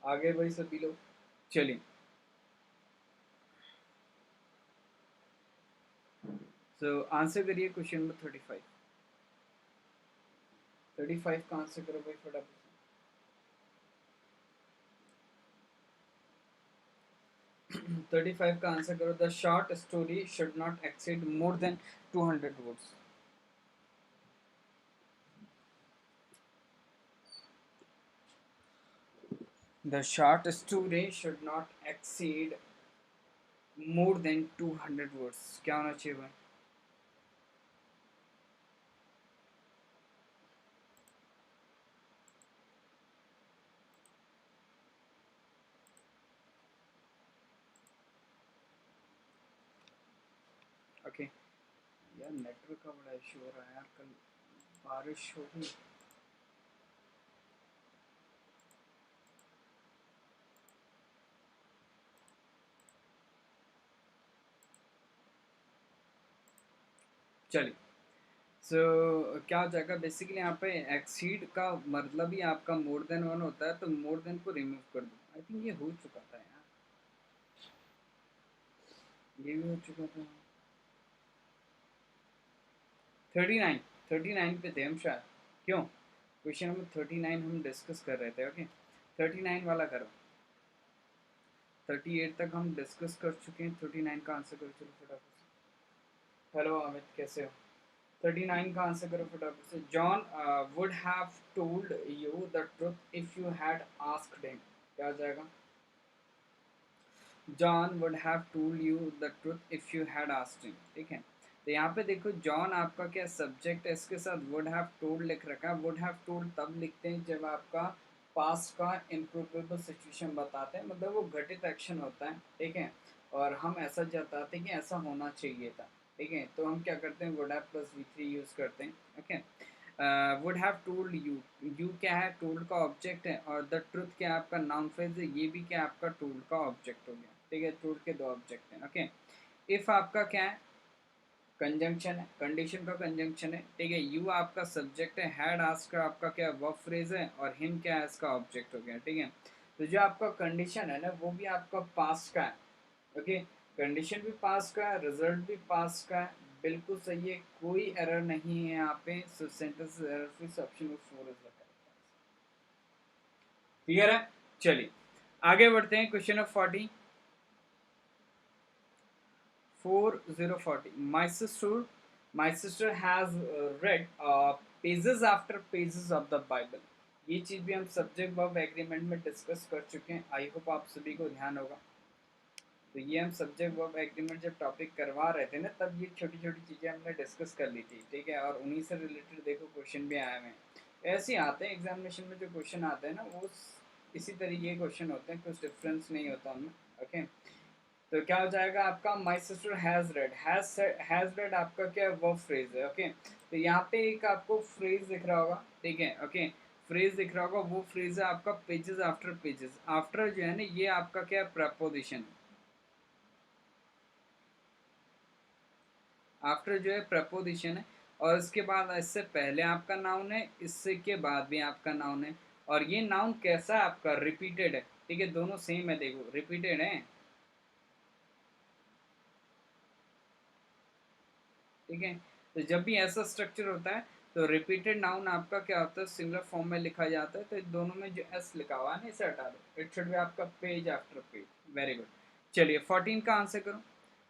आगे भाई सभी लोग, चलिए। सो आंसर करिए क्वेश्चन नंबर 35। 35 का आंसर करो भाई फटाफट। 35 का आंसर करो। The short story should not exceed more than 200 words. The short story should not exceed more than 200 words. क्या होना चाहिए भाई? ओके यार, नेटवर्क का बड़ा इशू हो रहा है यार, कल बारिश होगी। चलिए। क्या हो जाएगा बेसिकली यहाँ पे, एक्सीड का मतलब ही आपका मोर देन वन होता है, तो मोर देन को रिमूव कर दो। आई थिंक ये हो चुका था यार, ये भी हो चुका था। 39, 39 पे थे हम शायद। क्यों? क्वेश्चन नंबर 39 हम डिस्कस कर रहे थे। ओके, 39 वाला करो। 38 तक हम डिस्कस कर चुके हैं, 39 का आंसर करो चलो फटाफट से। हेलो अमित, कैसे हो? 39 का आंसर करो फटाफट से। John would have told you the truth if you had asked him. क्या हो जाएगा? John would have told you the truth if you had asked him. ठीक है, तो यहाँ पे देखो जॉन आपका क्या सब्जेक्ट है, इसके साथ वुड हैव टोल्ड लिख रखा है। वुड हैव टोल्ड तब लिखते हैं जब आपका पास्ट का इम्प्रोबेबल सिचुएशन बताते हैं, मतलब वो घटित एक्शन होता है। ठीक है, और हम ऐसा जताते हैं कि ऐसा होना चाहिए था। ठीक है, तो हम क्या करते हैं, would have plus V3 use करते हैं। Okay, would have told you, you क्या है, टोल्ड का ऑब्जेक्ट है, और द ट्रुथ क्या है आपका नाउन फ्रेज है, ये भी क्या आपका टोल्ड का ऑब्जेक्ट हो गया। ठीक है, टोल्ड के दो ऑब्जेक्ट हैं। ओके, इफ आपका क्या है, कंजंक्शन है, कंडीशन का कंजंक्शन है। ठीक है, यू आपका सब्जेक्ट है, हैड आस्क्ड का आपका क्या वर्ब फ्रेज है, और हिम क्या है इसका ऑब्जेक्ट हो गया। ठीक है, तो जो आपका कंडीशन है ना, वो भी आपका पास्ट का है। ओके, कंडीशन भी पास का है, रिजल्ट भी पास का है। बिल्कुल सही है, कोई एरर नहीं है यहाँ पे। सो sentence error free, option number 4 is the correct. Clear है? चलिए आगे बढ़ते हैं। Question of 40, 4040। My sister has read pages after pages of the Bible। ये चीज भी हम सब्जेक्ट वर्ब एग्रीमेंट में डिस्कस कर चुके हैं। आई होप आप सभी को ध्यान होगा। तो ये हम सब्जेक्ट वर्ब एग्रीमेंट जब टॉपिक करवा रहे थे ना, तब ये छोटी छोटी चीज़ें हमने डिस्कस कर ली थी। ठीक है, और उन्हीं से रिलेटेड देखो क्वेश्चन भी आए हुए हैं। ऐसे ही आते हैं एग्जामिनेशन में, जो क्वेश्चन आते हैं ना वो इसी तरीके के क्वेश्चन होते हैं, कुछ डिफरेंस नहीं होता उनमें। ओके, तो क्या हो जाएगा आपका, my sister has red. Has red आपका क्या वर्ब फ्रेज है। ओके, तो यहाँ पे एक आपको फ्रेज दिख रहा होगा। ठीक है, ओके, फ्रेज दिख रहा होगा, वो फ्रेज है आपका पेजेस आफ्टर पेजेस। आफ्टर जो है ना, ये आपका क्या प्रपोजिशन है। आफ्टर जो है प्रपोजिशन है, और इसके बाद इससे पहले आपका नाउन है, इससे के बाद भी आपका नाउन है। और ये नाउन कैसा है आपका, रिपीटेड है। ठीक है, दोनों सेम है, देखो रिपीटेड है। ठीक है, तो जब भी ऐसा स्ट्रक्चर होता है, तो रिपीटेड नाउन आपका क्या होता है, सिंगुलर फॉर्म में लिखा जाता है। तो दोनों में जो एस लिखा हुआ है ना, इसे हटा दो। इट शुड बी आपका page after page. Very good. चलिए 14 का आंसर करो।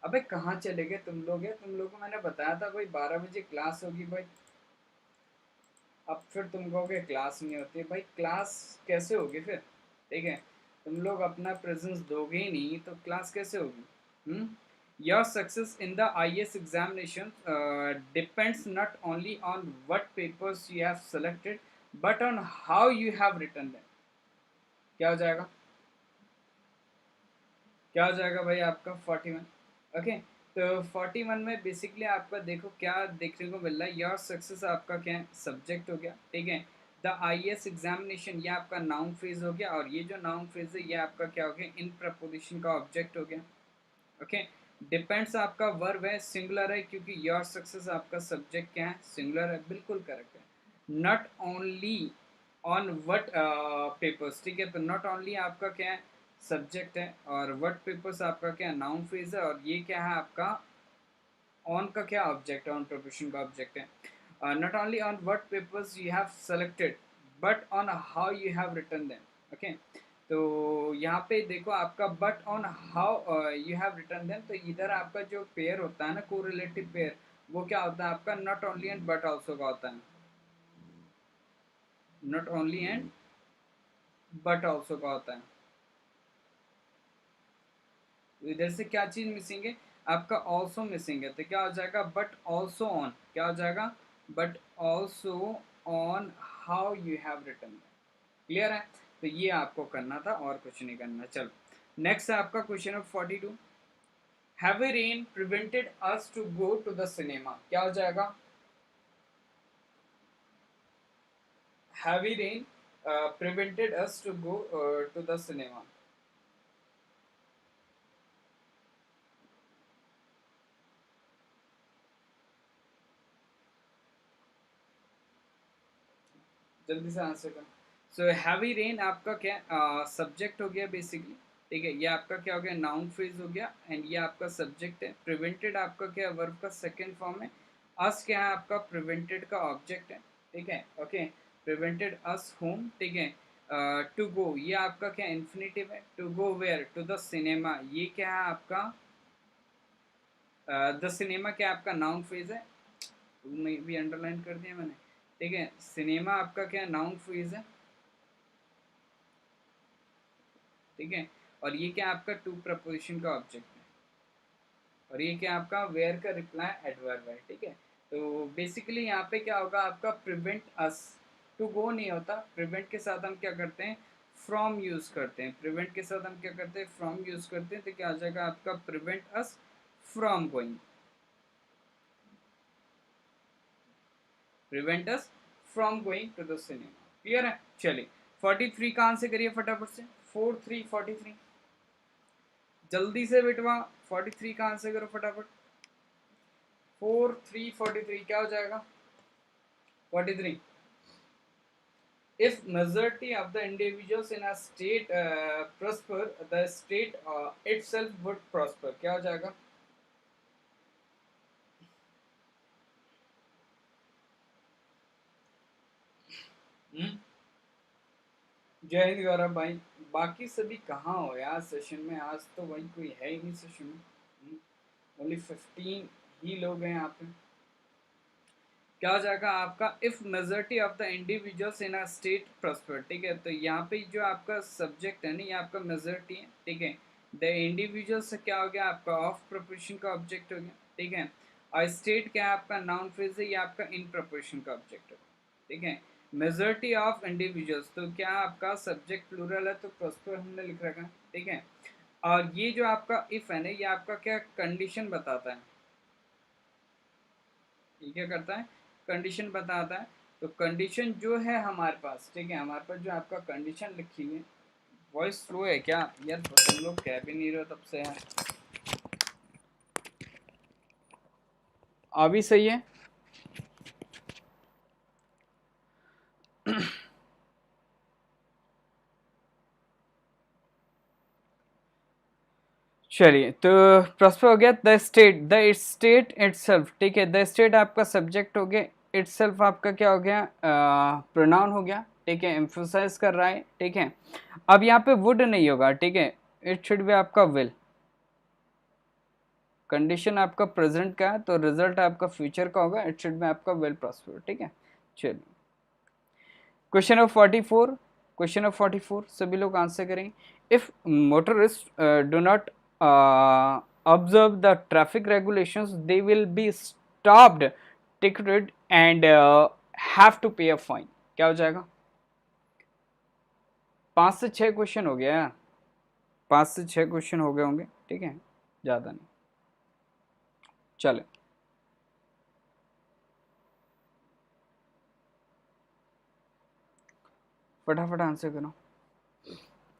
अबे कहाँ चले गए तुम लोग? है तुम लोगों को मैंने बताया था भाई 12 बजे क्लास होगी भाई। अब फिर तुम कहोगे क्लास नहीं होती। भाई क्लास कैसे होगी फिर? ठीक है, तुम लोग अपना प्रेजेंस दोगे ही नहीं, तो क्लास कैसे होगी? Hmm, your success in the IAS examination depends not only on what papers you have selected, but on how you have written them. क्या हो जाएगा? क्या हो जाएगा भाई आपका 41? ओके, तो 41 में बेसिकली आपका देखो क्या देखने को मिल रहा है, योर सक्सेस आपका क्या है, सब्जेक्ट हो गया। ठीक है, द IAS एग्जामिनेशन ये आपका नाउन फ्रेज हो गया, और ये जो नाउन फ्रेज है ये आपका क्या हो गया, इन प्रपोजिशन का ऑब्जेक्ट हो गया। ओके, डिपेंड्स आपका वर्ब है, सिंगुलर है, क्योंकि योर सक्सेस आपका सब्जेक्ट क्या है, सिंगुलर है। बिल्कुल करेक्ट है। Not only on what papers, ठीक है। तो नॉट ओनली आपका क्या है सब्जेक्ट है, और वट पेपर्स आपका क्या नाउन फ्रेज है, और ये क्या है आपका ऑन का क्या ऑब्जेक्ट है, ऑन प्रोपोजिशन का ऑब्जेक्ट है। Not only on what papers you have selected but on how you have written them, okay. तो यहाँ पे देखो आपका but on how you have written them, तो इधर आपका जो पेयर होता है ना कोरिलेटिव पेयर, वो क्या होता है आपका not only and but also का होता है, not only and but also का होता है। तो इधर से क्या चीज मिसिंग है आपका, ऑल्सो मिसिंग है, तो क्या हो जाएगा बट ऑल्सो ऑन, क्या हो जाएगा but also on how you have written. Clear है, तो ये आपको करना था और कुछ नहीं करना। चलो नेक्स्ट है आपका question number 42, heavy rain prevented us to go to the cinema, क्या हो जाएगा heavy rain prevented us to go to the cinema. जल्दी से आंसर करो। सो हैवी रेन आपका क्या सब्जेक्ट हो गया बेसिकली, ठीक है। ये आपका क्या हो गया नाउन फ्रेज हो गया, एंड ये आपका सब्जेक्ट है। प्रिवेंटेड आपका क्या वर्ब का सेकंड फॉर्म है। अस क्या है आपका प्रिवेंटेड का ऑब्जेक्ट है, ठीक है, ओके। प्रिवेंटेड अस होम, ठीक है। टू गो ये आपका क्या इन्फिनेटिव है। To go where to the cinema, ये क्या है आपका द सिनेमा क्या आपका नाउन फ्रेज है, में भी अंडरलाइन कर दिया मैंने, ठीक है। सिनेमा आपका क्या नाउन फ्रेज है, ठीक है। और ये क्या आपका टू प्रपोजिशन का ऑब्जेक्ट है, और ये क्या आपका वेयर का रिप्लाई एडवर्ब है, ठीक है। तो बेसिकली यहाँ पे क्या होगा आपका प्रिवेंट अस, टू गो नहीं होता, प्रिवेंट के साथ हम क्या करते हैं फ्रॉम यूज करते हैं, प्रिवेंट के साथ हम क्या करते हैं फ्रॉम यूज करते हैं, तो क्या आ जाएगा आपका prevent us from going, prevent us from going to the cinema. Clear है, चलिए 43 का आंसर करिए फटाफट से, 43 जल्दी से बेटवा 43 का आंसर करो फटाफट। 43 क्या हो जाएगा 43, if majority of the individuals in a state prosper, the state itself would prosper, क्या हो जाएगा हम्म? जय हिंद गौरव भाई, बाकी सभी कहाँ हो यार सेशन में, आज तो भाई कोई है ही नहीं सेशन में, ओनली 15 ही लोग हैं यहाँ पे। क्या हो जाएगा आपका if majority of the individuals in a state prosper, ठीक है। तो यहाँ पे जो आपका सब्जेक्ट है ना ये आपका मेजोरिटी है, ठीक है। द इंडिविजुअल्स से क्या हो गया आपका ऑफ प्रोपोर्शन का ऑब्जेक्ट हो गया, ठीक है। और स्टेट क्या है आपका नाउन फ्रेज है, ये आपका इन प्रोपोर्शन का ऑब्जेक्ट हो गया, ठीक है। मेजोरिटी ऑफ इंडिविजुअल्स, तो क्या आपका सब्जेक्ट प्लूरल है तो प्रॉस्पर हमने लिख रखा है, ठीक है। और ये जो आपका इफ है ना ये आपका क्या कंडीशन बताता है, ये क्या करता है कंडीशन बताता है। तो कंडीशन जो है हमारे पास, ठीक है, हमारे पास जो आपका कंडीशन लिखी हुई है, वॉइस स्लो है क्या यार, तुम लोग कह भी नहीं रहे हो तब से है, अभी सही है। चलिए तो प्रश्न हो गया द स्टेट इटसेल्फ, ठीक है। द स्टेट आपका सब्जेक्ट हो गया, इटसेल्फ आपका क्या हो गया प्रोनाउन हो गया, ठीक है, एम्फोसाइज कर रहा है, ठीक है। अब यहाँ पे वुड नहीं होगा, ठीक है, इट शुड बी आपका विल। कंडीशन आपका प्रेजेंट का है तो रिजल्ट आपका फ्यूचर का होगा, इट शुड बी आपका वेल प्रॉस्पर, ठीक है। चलिए क्वेश्चन ऑफ 44, क्वेश्चन ऑफ 44 सभी लोग आंसर करेंगे। If motorist do not observe the traffic regulations they will be stopped, ticketed and have to pay a fine, क्या हो जाएगा 5 से 6 क्वेश्चन हो गया यार, 5 से 6 क्वेश्चन हो गए होंगे, ठीक है, ज़्यादा नहीं। चले फटाफट आंसर करो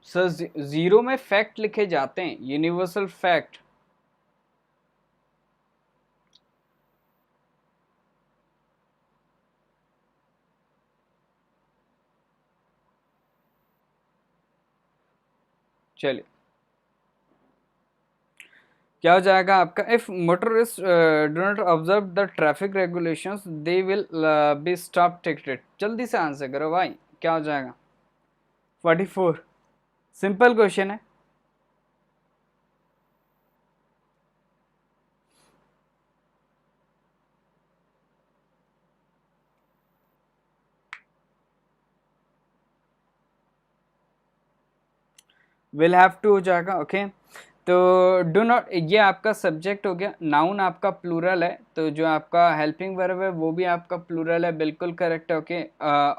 सर। जीरो में फैक्ट लिखे जाते हैं, यूनिवर्सल फैक्ट। चलिए क्या हो जाएगा आपका, if motorist do not observe the traffic regulations they will be stop ticketed. जल्दी से आंसर करो भाई, क्या हो जाएगा? 44। सिंपल क्वेश्चन है। विल हैव टू हो जाएगा। ओके तो डू नॉट, ये आपका सब्जेक्ट हो गया। नाउन आपका प्लूरल है, तो जो आपका हेल्पिंग वर्ब है वो भी आपका प्लूरल है, बिल्कुल करेक्ट है। ओके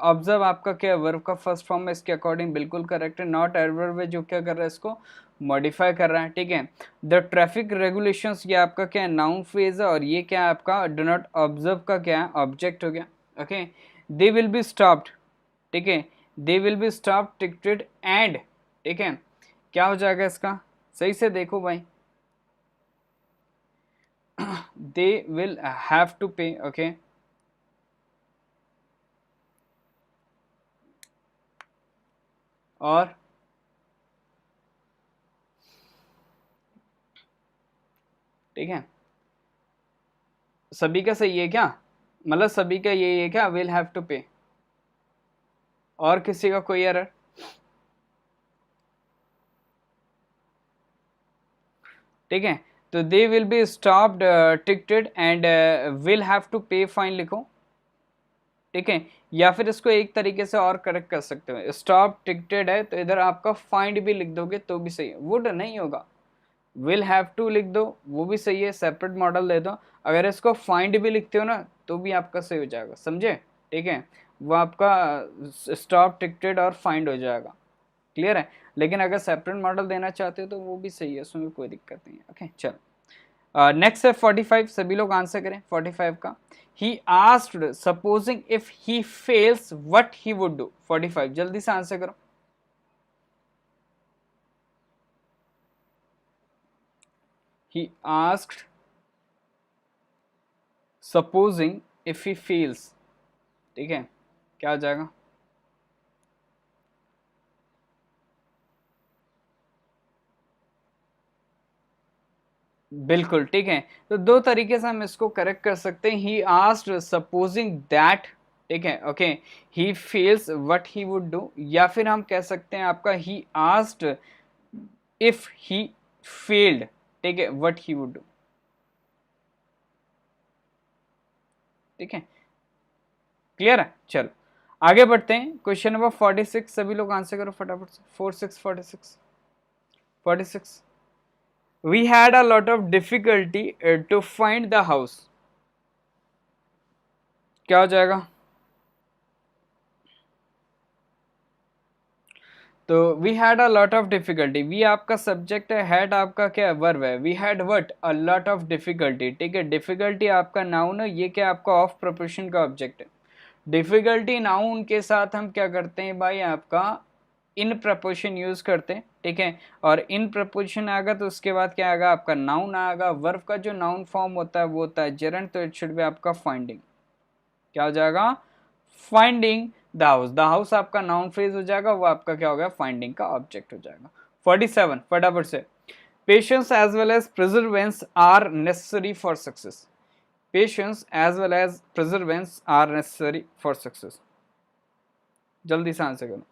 ऑब्जर्व आपका क्या वर्ब का फर्स्ट फॉर्म है, इसके अकॉर्डिंग बिल्कुल करेक्ट है। नॉट एडवर्ब है जो क्या कर रहा है, इसको मॉडिफाई कर रहा है, ठीक है। द ट्रैफिक रेगुलेशंस ये आपका क्या है, नाउन फ्रेज है, और ये क्या है आपका डू नॉट ऑब्जर्व का क्या है, ऑब्जेक्ट हो गया। Okay they will be stopped, ठीक है, दे will be stop ticketed and, ठीक है, क्या हो जाएगा इसका, सही से देखो भाई, दे विल हैव टू पे। ओके और ठीक है, सभी का सही है क्या, मतलब सभी का यही है क्या, विल हैव टू पे, और किसी का कोई एरर? ठीक है, तो they will be stopped ticketed and will have to pay fine लिखो, ठीक है। या फिर इसको एक तरीके से और करेक्ट कर सकते हो, स्टॉप टिकटेड है तो इधर आपका फाइंड भी लिख दोगे तो भी सही है, वुड नहीं होगा, विल हैव टू लिख दो वो भी सही है, सेपरेट मॉडल दे दो। अगर इसको फाइंड भी लिखते हो ना तो भी आपका सही हो जाएगा, समझे, ठीक है, वो आपका स्टॉप टिकटेड और फाइंड हो जाएगा, क्लियर है। लेकिन अगर सेपरेट मॉडल देना चाहते हो तो वो भी सही है, उसमें कोई दिक्कत नहीं है। ओके चलो नेक्स्ट है 45, सभी लोग आंसर करें 45 का। He asked supposing if he fails what he would do. 45 जल्दी से आंसर करो। He asked supposing if he fails, ठीक है, क्या हो जाएगा? बिल्कुल ठीक है, तो दो तरीके से हम इसको करेक्ट कर सकते हैं। ही आस्क्ड सपोजिंग दैट, ठीक है, okay, he feels what he would do, या फिर हम कह सकते हैं आपका he asked if he failed, ठीक है, व्हाट ही वुड डू, ठीक है, क्लियर है। चलो आगे बढ़ते हैं, क्वेश्चन नंबर 46, सभी लोग आंसर करो फटाफट से। 46 46 46। We had a lot of difficulty to find the house, क्या हो जाएगा? तो we had a lot of difficulty, we आपका सब्जेक्ट है, हैड आपका क्या वर्ब है, we had what a lot of difficulty, ठीक है, डिफिकल्टी आपका नाउन है, ये क्या आपका ऑफ प्रोपोर्शन का ऑब्जेक्ट है। डिफिकल्टी नाउन के साथ हम क्या करते हैं भाई, आपका इन प्रपोजिशन यूज करते हैं, ठीक है, और इन प्रपोजिशन आएगा तो उसके बाद क्या आएगा, आपका नाउन आएगा। वर्ब का जो नाउन फॉर्म होता है वो होता है जेरंड, तो इट शुड बी आपका फाइंडिंग, क्या हो जाएगा, finding the house. The house आपका नाउन फ्रेज हो जाएगा, वो आपका क्या हो गया, फाइंडिंग का ऑब्जेक्ट हो जाएगा। 47 फटाफट से, patience as well as perseverance are necessary for success. Patience as well as perseverance are necessary for success, जल्दी से आंसर करो।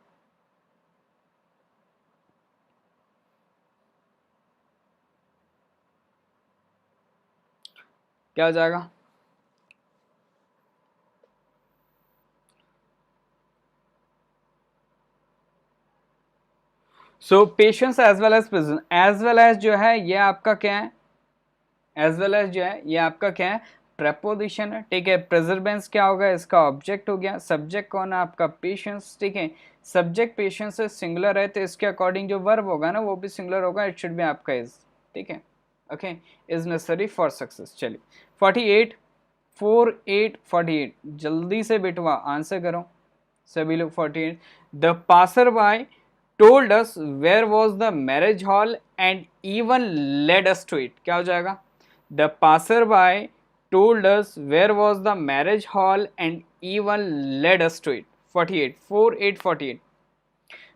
क्या हो जाएगा? So patience as well as presence, as well as जो है ये आपका क्या है, एज वेल एज जो है ये आपका क्या है, प्रेपोजिशन है, ठीक है। प्रेजर्वेंस क्या होगा, इसका ऑब्जेक्ट हो गया। सब्जेक्ट कौन है आपका, पेशेंस, ठीक है। सब्जेक्ट पेशेंस से सिंगुलर है तो इसके अकॉर्डिंग जो वर्ब होगा ना वो भी सिंगुलर होगा, इट शुड बी आपका इज, ठीक है, okay, is necessary for success. चलिए 48 48 48 जल्दी से बेटवा आंसर करो सभी लोग। 48, the passer by told us where was the marriage hall and even led us to it, क्या हो जाएगा? The passerby told us where was the marriage hall and even led us to it. 48 48 48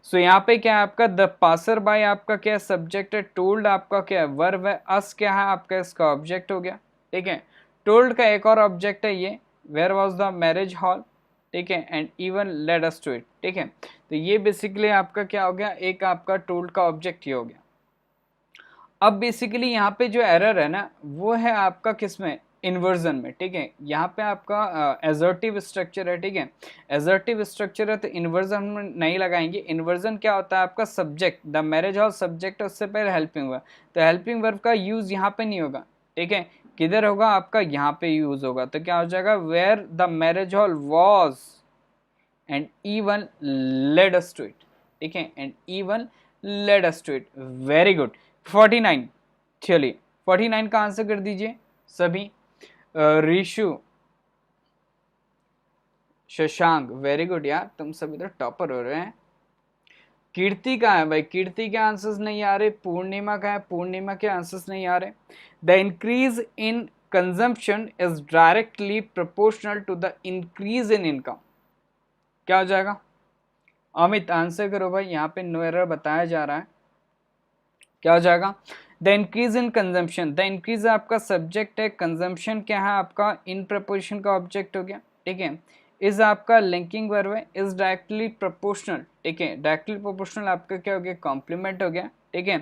सो यहाँ पे क्या है आपका the passer bye आपका क्या सब्जेक्ट है, टोल्ड आपका क्या है वर्ब है, अस क्या है आपका इसका ऑब्जेक्ट हो गया, ठीक है। टोल्ड का एक और ऑब्जेक्ट है ये, where was the marriage hall, ठीक है, and even led us to it, ठीक है। तो ये बेसिकली आपका क्या हो गया, एक आपका टोल्ड का ऑब्जेक्ट ये हो गया। अब बेसिकली यहाँ पे जो एरर है ना वो है आपका किसमें, इन्वर्जन में, ठीक है। यहाँ पे आपका एजर्टिव स्ट्रक्चर है, ठीक है, एजर्टिव स्ट्रक्चर है तो इन्वर्जन में नहीं लगाएंगे। इन्वर्जन क्या होता है आपका subject, the marriage hall subject है, उससे पहले हेल्पिंग वर्ब, तो हेल्पिंग वर्ब का यूज यहाँ पे नहीं होगा, ठीक है, किधर होगा आपका यहाँ पे यूज होगा। तो क्या हो जाएगा, where the marriage hall was and even led us to it, ठीक है, and even led us to it, very good. 49, चलिए 49 का आंसर कर दीजिए सभी। ऋषु, शशांक, वेरी गुड यार, तुम सभी तो टॉपर हो रहे हैं। कीर्ति का है भाई, कीर्ति के आंसर्स नहीं आ रहे। पूर्णिमा का है, पूर्णिमा के आंसर्स नहीं आ रहे। The increase in consumption is directly proportional to the increase in income, क्या हो जाएगा। अमित आंसर करो भाई, यहाँ पे नो एरर बताया जा रहा है, क्या हो जाएगा। The increase in consumption, the increase आपका सब्जेक्ट है, कंजम्पशन क्या है आपका इन प्रपोर्शन का ऑब्जेक्ट हो गया, ठीक है। इज आपका लिंकिंग वर्ब है, इज डायरेक्टली प्रोपोर्शनल, ठीक है, डायरेक्टली प्रोपोर्शनल आपका क्या हो गया, कॉम्प्लीमेंट हो गया, ठीक है।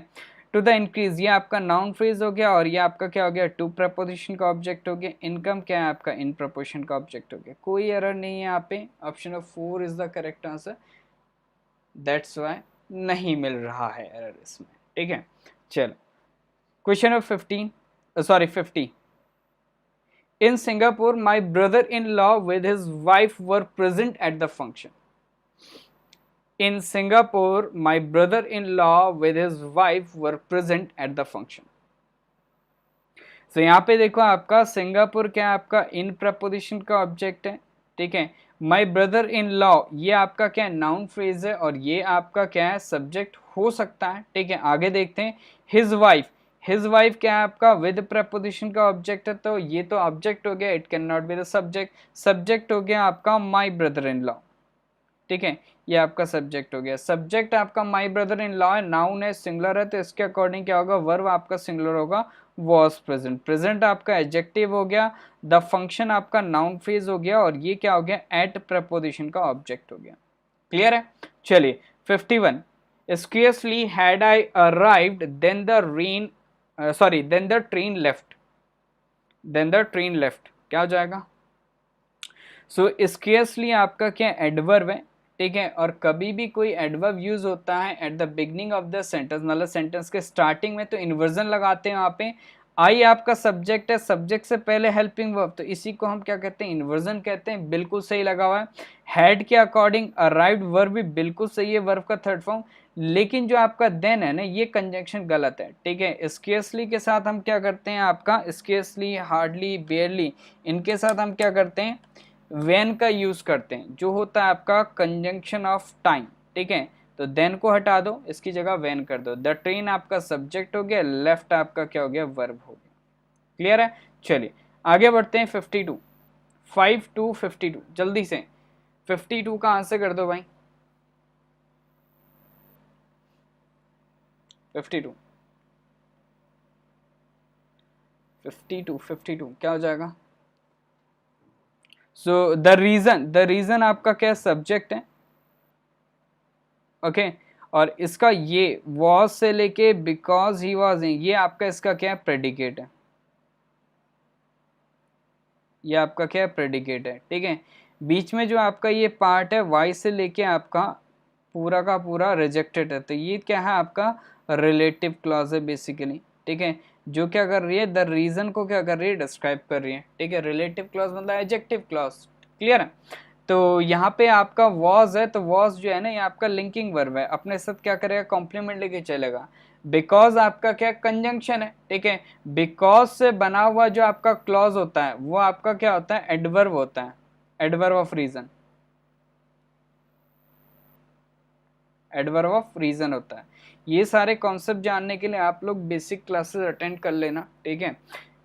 टू द इंक्रीज ये आपका नाउन फ्रेज हो गया, और ये आपका क्या हो गया, टू प्रपोजिशन का ऑब्जेक्ट हो गया। इनकम क्या है आपका, इन प्रपोर्शन का ऑब्जेक्ट हो गया। कोई एरर नहीं है यहाँ पे, option of 4 is the correct answer, that's why नहीं मिल रहा है एरर इसमें, ठीक है। चलो question number 15, sorry 50। In Singapore, my brother-in-law with his wife were present at the function. In Singapore, my brother-in-law with his wife were present at the function. So यहाँ पे देखो आपका सिंगापुर क्या है आपका इन प्रपोजिशन का ऑब्जेक्ट है, ठीक है। माई ब्रदर इन लॉ ये आपका क्या है नाउन फ्रेज है, और ये आपका क्या है सब्जेक्ट हो सकता है, ठीक है। आगे देखते हैं, हिज वाइफ, हिज वाइफ क्या है आपका विद प्रपोजिशन का ऑब्जेक्ट है, तो ये तो ऑब्जेक्ट हो गया, it can not be the subject. Subject हो गया आपका माई ब्रदर इन लॉ, ठीक है, ये आपका सब्जेक्ट हो गया। सब्जेक्ट आपका माई ब्रदर इन लॉ है, नाउन है, सिंगुलर है, तो इसके अकॉर्डिंग क्या होगा, वर्ब आपका सिंगुलर होगा, वॉज प्रेजेंट। प्रेजेंट आपका एडजेक्टिव हो गया, द फंक्शन आपका नाउन फ्रेज हो गया, और ये क्या हो गया, एट प्रपोजिशन का ऑब्जेक्ट हो गया। क्लियर है। चलिए 51, scarcely had I arrived then the rain, sorry then the train left, then the train left, क्या हो जाएगा। सो स्केर्सली आपका क्या एडवर्ब है, ठीक है, और कभी भी कोई एडवर्ब यूज होता है at the beginning of the sentence, मतलब सेंटेंस के स्टार्टिंग में, तो इन्वर्जन लगाते हैं वहाँ पे। आई आपका सब्जेक्ट है, सब्जेक्ट से पहले हेल्पिंग वर्ब, तो इसी को हम क्या कहते हैं, इन्वर्जन कहते हैं। बिल्कुल सही लगा हुआ है। हैड के अकॉर्डिंग अराइव्ड वर्ब भी बिल्कुल सही है, वर्ब का थर्ड फॉर्म। लेकिन जो आपका देन है ना, ये कंजंक्शन गलत है, ठीक है। स्केर्सली के साथ हम क्या करते हैं, आपका स्केर्सली, हार्डली, बेयरली, इनके साथ हम क्या करते हैं, वेन का यूज करते हैं, जो होता है आपका कंजंक्शन ऑफ टाइम, ठीक है। तो देन को हटा दो, इसकी जगह वेन कर दो। द ट्रेन आपका सब्जेक्ट हो गया, लेफ्ट आपका क्या हो गया, वर्ब हो गया। क्लियर है। चलिए आगे बढ़ते हैं 52, 5 to 52, जल्दी से 52 का आंसर कर दो भाई। 52 52 52 क्या हो जाएगा। सो द रीजन आपका क्या सब्जेक्ट है, ओके, और इसका ये वॉज से लेके बिकॉज ही वॉज, ये आपका इसका क्या है, प्रेडिकेट है, ये आपका क्या है, प्रेडिकेट है, ठीक है। बीच में जो आपका ये पार्ट है वाई से लेके आपका पूरा का पूरा रिजेक्टेड है, तो ये क्या है आपका रिलेटिव क्लॉज है बेसिकली, ठीक है, जो क्या कर रही है, द रीजन को क्या कर रही है, डिस्क्राइब कर रही है, ठीक है। रिलेटिव क्लॉज मतलब एडजेक्टिव क्लॉज, क्लियर है। तो यहाँ पे आपका वॉज है, तो वॉज जो है ना, ये आपका लिंकिंग वर्ब है, अपने साथ क्या करेगा, कॉम्प्लीमेंट लेके चलेगा। बिकॉज आपका क्या कंजंक्शन है, ठीक है। बिकॉज से बना हुआ जो आपका क्लॉज होता है वो आपका क्या होता है, एडवर्ब होता है, adverb of reason, adverb of reason होता है। ये सारे कॉन्सेप्ट जानने के लिए आप लोग बेसिक क्लासेस अटेंड कर लेना, ठीक है।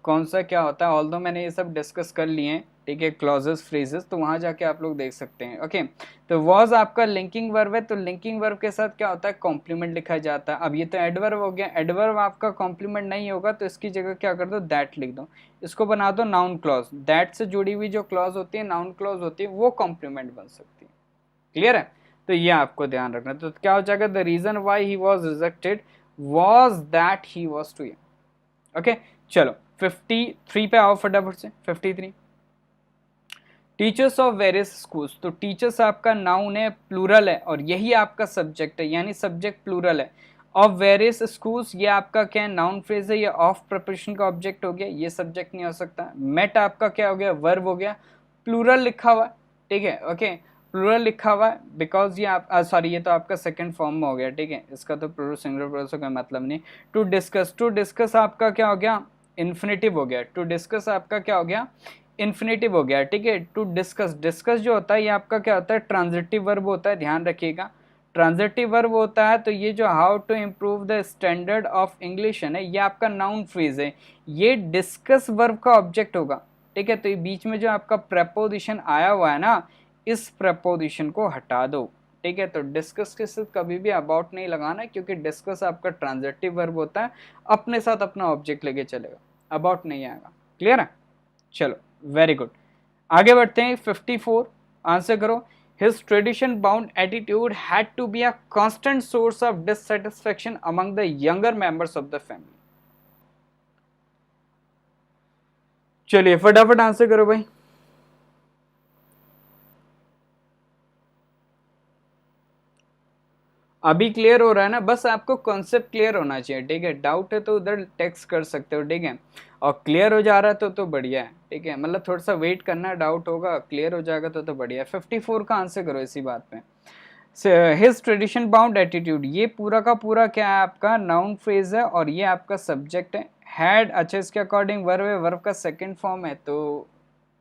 कौन सा क्या होता है, ऑल्दो मैंने ये सब डिस्कस कर लिए हैं, ठीक है, क्लॉजेस फ्रेजेस, तो वहां जाके आप लोग देख सकते हैं। ओके, तो वॉज आपका लिंकिंग वर्ब है, तो लिंकिंग वर्ब के साथ क्या होता है, कॉम्प्लीमेंट लिखा जाता है। अब ये तो एडवर्ब हो गया, एडवर्ब आपका कॉम्प्लीमेंट नहीं होगा तो इसकी जगह क्या कर दो, दैट लिख दो, इसको बना दो नाउन क्लॉज। दैट से जुड़ी हुई जो क्लॉज होती है, नाउन क्लॉज होती है, वो कॉम्प्लीमेंट बन सकती है। क्लियर है, तो ये आपको ध्यान रखना। तो क्या हो जाएगा, the reason why he was rejected was that he was too young. Okay, चलो 53 पे आओ फटाफट से। 53, टीचर्स ऑफ वेरियस स्कूल्स, तो टीचर्स आपका नाउन है, प्लूरल है, और यही आपका सब्जेक्ट है, यानी सब्जेक्ट प्लूरल है। ऑफ वेरियस स्कूल्स, ये आपका क्या है, नाउन फ्रेज है, ये ऑफ प्रिपरेशन का ऑब्जेक्ट हो गया, ये सब्जेक्ट नहीं हो सकता। मेट आपका क्या हो गया, वर्ब हो गया, प्लूरल लिखा हुआ, ठीक है। ओके, प्लूरल लिखा हुआ है बिकॉज ये आप सॉरी, ये तो आपका सेकंड फॉर्म में हो गया, ठीक है, इसका तो प्लूरल सिंगुलर प्लूरल से कोई मतलब नहीं। टू डिस्कस, टू डिस्कस आपका क्या हो गया, इन्फिनेटिव हो गया। टू डिस्कस आपका क्या हो गया, इन्फिनेटिव हो गया, ठीक है। टू डिस्कस, डिस्कस जो होता है ये आपका क्या होता है, ट्रांजिटिव वर्ब होता है, ध्यान रखिएगा, ट्रांजिटिव वर्ब होता है। तो ये जो how to improve the standard of English है ना, ये आपका नाउन फ्रेज है, ये डिस्कस वर्ब का ऑब्जेक्ट होगा, ठीक है। तो ये बीच में जो आपका प्रपोजिशन आया हुआ है ना, इस प्रपोजिशन को हटा दो, ठीक है। तो डिस्कस के साथ कभी भी अबाउट नहीं लगाना, क्योंकि डिस्कस आपका ट्रांजिटिव वर्ब होता है, अपने साथ अपना ऑब्जेक्ट लेके चलेगा, अबाउट नहीं आएगा। क्लियर है, चलो वेरी गुड, आगे बढ़ते हैं। 54 आंसर करो। His tradition bound attitude had to be a constant source of dissatisfaction among the younger members of the family. चलिए फटाफट आंसर करो भाई। अभी क्लियर हो रहा है ना, बस आपको कॉन्सेप्ट क्लियर होना चाहिए, ठीक है। डाउट है तो उधर टेक्स्ट कर सकते हो, ठीक है। और क्लियर हो जा रहा है तो बढ़िया है, ठीक है, मतलब थोड़ा सा वेट करना, डाउट होगा, क्लियर हो जाएगा तो बढ़िया है। 54 का आंसर करो इसी बात पे। हिज ट्रेडिशन बाउंड एटीट्यूड, ये पूरा का पूरा क्या है, आपका नाउन फ्रेज है, और ये आपका सब्जेक्ट है। हैड, अच्छा इसके अकॉर्डिंग वर्ब है, वर्ब का सेकंड फॉर्म है, तो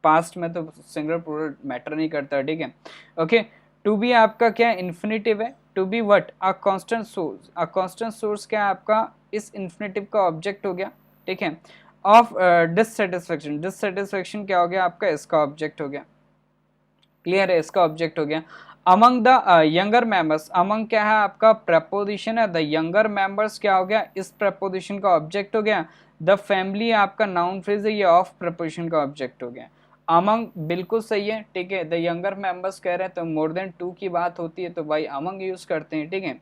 पास्ट में तो सिंगुलर प्लूरल मैटर नहीं करता, ठीक है। ओके, टू बी आपका क्या इन्फिनेटिव है, to be what, a constant source, a constant source क्या है आपका, इस इन्फिनेटिव का ऑब्जेक्ट हो गया, ठीक है। ऑफ डिससेटिस्फैक्शन, डिससेटिस्फैक्शन क्या हो गया आपका, इसका ऑब्जेक्ट हो गया। क्लियर है, इसका ऑब्जेक्ट हो गया। Among the younger members, among क्या है आपका प्रपोजिशन है, द यंगर मेंबर्स क्या हो गया, इस प्रपोजिशन का ऑब्जेक्ट हो गया। द फैमिली आपका नाउन फ्रेज है, ये ऑफ प्रपोजिशन का ऑब्जेक्ट हो गया। अमंग बिल्कुल सही है, ठीक है। द यंगर मेंबर्स कह रहे हैं तो मोर देन 2 की बात होती है तो भाई अमंग यूज करते हैं, ठीक है।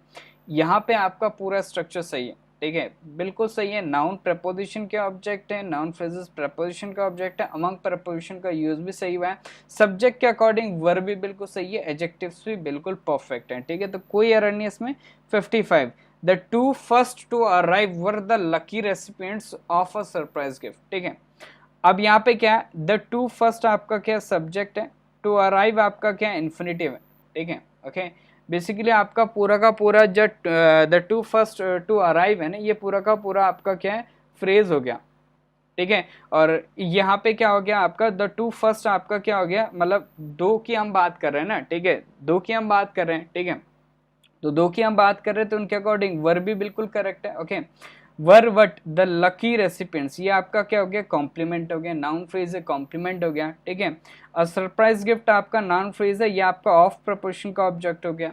यहाँ पे आपका पूरा स्ट्रक्चर सही है, ठीक है, बिल्कुल सही है। नाउन प्रपोजिशन के ऑब्जेक्ट है, नाउन फ्रेजेस प्रपोजिशन का ऑब्जेक्ट है, अमंग प्रपोजिशन का यूज भी सही हुआ है। सब्जेक्ट के अकॉर्डिंग वर्ब भी बिल्कुल सही है, एडजेक्टिव्स भी बिल्कुल परफेक्ट हैं, ठीक है, तो कोई एरर नहीं इसमें। 55, the two first to arrive were the lucky recipients of a surprise gift, ठीक है। अब यहाँ पे क्या है, द टू फर्स्ट आपका क्या सब्जेक्ट है, टू अराइव आपका क्या इन्फिनेटिव है, ठीक है। ओके, बेसिकली आपका पूरा का पूरा जो the two first to arrive है ना, ये पूरा का पूरा आपका क्या है, फ्रेज हो गया, ठीक है। और यहाँ पे क्या हो गया आपका, द टू फर्स्ट आपका क्या हो गया, मतलब दो की हम बात कर रहे हैं ना, ठीक है, दो की हम बात कर रहे हैं, ठीक है। तो दो की हम बात कर रहे हैं तो उनके अकॉर्डिंग वर्ब भी बिल्कुल करेक्ट है। Okay, were what the lucky recipients, ये आपका क्या हो गया, कॉम्प्लीमेंट हो गया, नाउन फ्रेज है, कॉम्प्लीमेंट हो गया, ठीक है। और सरप्राइज गिफ्ट आपका नाउन फ्रेज है, ये आपका ऑफ प्रपोर्शन का ऑब्जेक्ट हो गया।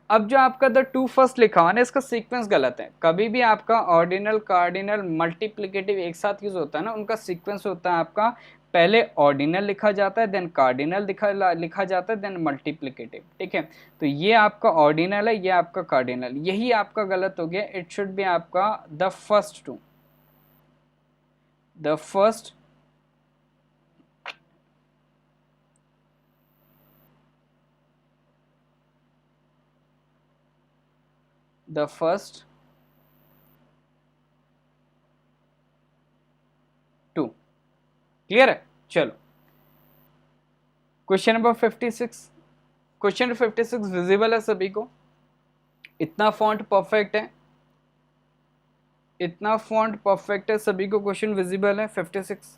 अब जो आपका द टू फर्स्ट लिखा हुआ है ना, इसका सीक्वेंस गलत है। कभी भी आपका ऑर्डिनल, कार्डिनल, मल्टीप्लिकेटिव एक साथ यूज होता है ना, उनका सीक्वेंस होता है आपका, पहले ऑर्डिनल लिखा जाता है, देन कार्डिनल लिखा जाता है, देन मल्टीप्लिकेटिव, ठीक है। तो ये आपका ऑर्डिनल है, ये आपका कार्डिनल, यही आपका गलत हो गया। इट शुड बी आपका the first two, the first the first two. Clear है, चलो क्वेश्चन नंबर 56। क्वेश्चन 56 विजिबल है सभी को, इतना फॉन्ट परफेक्ट है, इतना फॉन्ट परफेक्ट है सभी को, क्वेश्चन विजिबल है 56।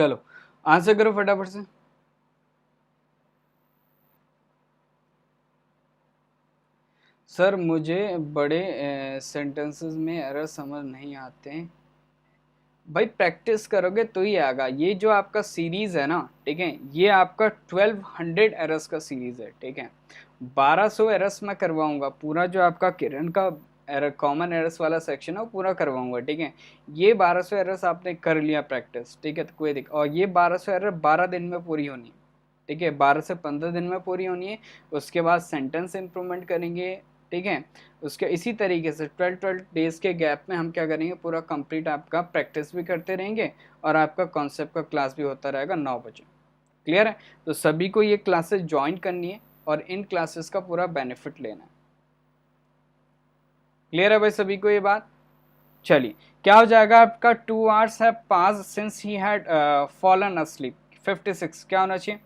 चलो आंसर करो फटाफट से। सर मुझे बड़े सेंटेंसेस में एरर समझ नहीं आते हैं। भाई प्रैक्टिस करोगे तो ही आएगा। ये जो आपका सीरीज है ना, ठीक है, ये आपका 1200 एरर्स का सीरीज है, ठीक है। 1200 एरर्स मैं करवाऊंगा, पूरा जो आपका किरण का एरर कॉमन एरर्स वाला सेक्शन है वो पूरा करवाऊंगा, ठीक है। ये 1200 एरर्स आपने कर लिया प्रैक्टिस, ठीक है, तो कोई दिक्कत, और ये 1200 एरर 12 दिन में पूरी होनी है, ठीक है, 12 से 15 दिन में पूरी होनी है। उसके बाद सेंटेंस इंप्रूवमेंट करेंगे, ठीक है। उसके इसी तरीके से 12 डेज के गैप में हम क्या करेंगे, पूरा कंप्लीट आपका प्रैक्टिस भी करते रहेंगे और आपका कॉन्सेप्ट का क्लास भी होता रहेगा 9 बजे। क्लियर है? तो सभी को ये क्लासेस ज्वाइन करनी है और इन क्लासेस का पूरा बेनिफिट लेना है। क्लियर है भाई सभी को ये बात? चलिए, क्या हो जाएगा आपका 2 आवर्स है pass since he had fallen asleep. 56 क्या होना चाहिए?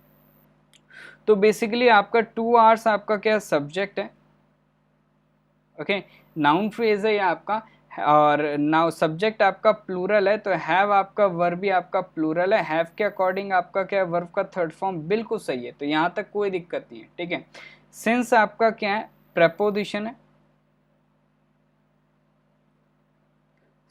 तो बेसिकली आपका 2 आवर्स आपका क्या सब्जेक्ट है, ओके, नाउन फ्रेज है ये आपका, और नाउ सब्जेक्ट आपका प्लूरल है, तो हैव आपका वर्ब भी आपका प्लूरल है, हैव के अकॉर्डिंग आपका क्या है, वर्ब का थर्ड फॉर्म बिल्कुल सही है, तो यहाँ तक कोई दिक्कत नहीं है, ठीक है। सिंस आपका क्या है, प्रपोजिशन है,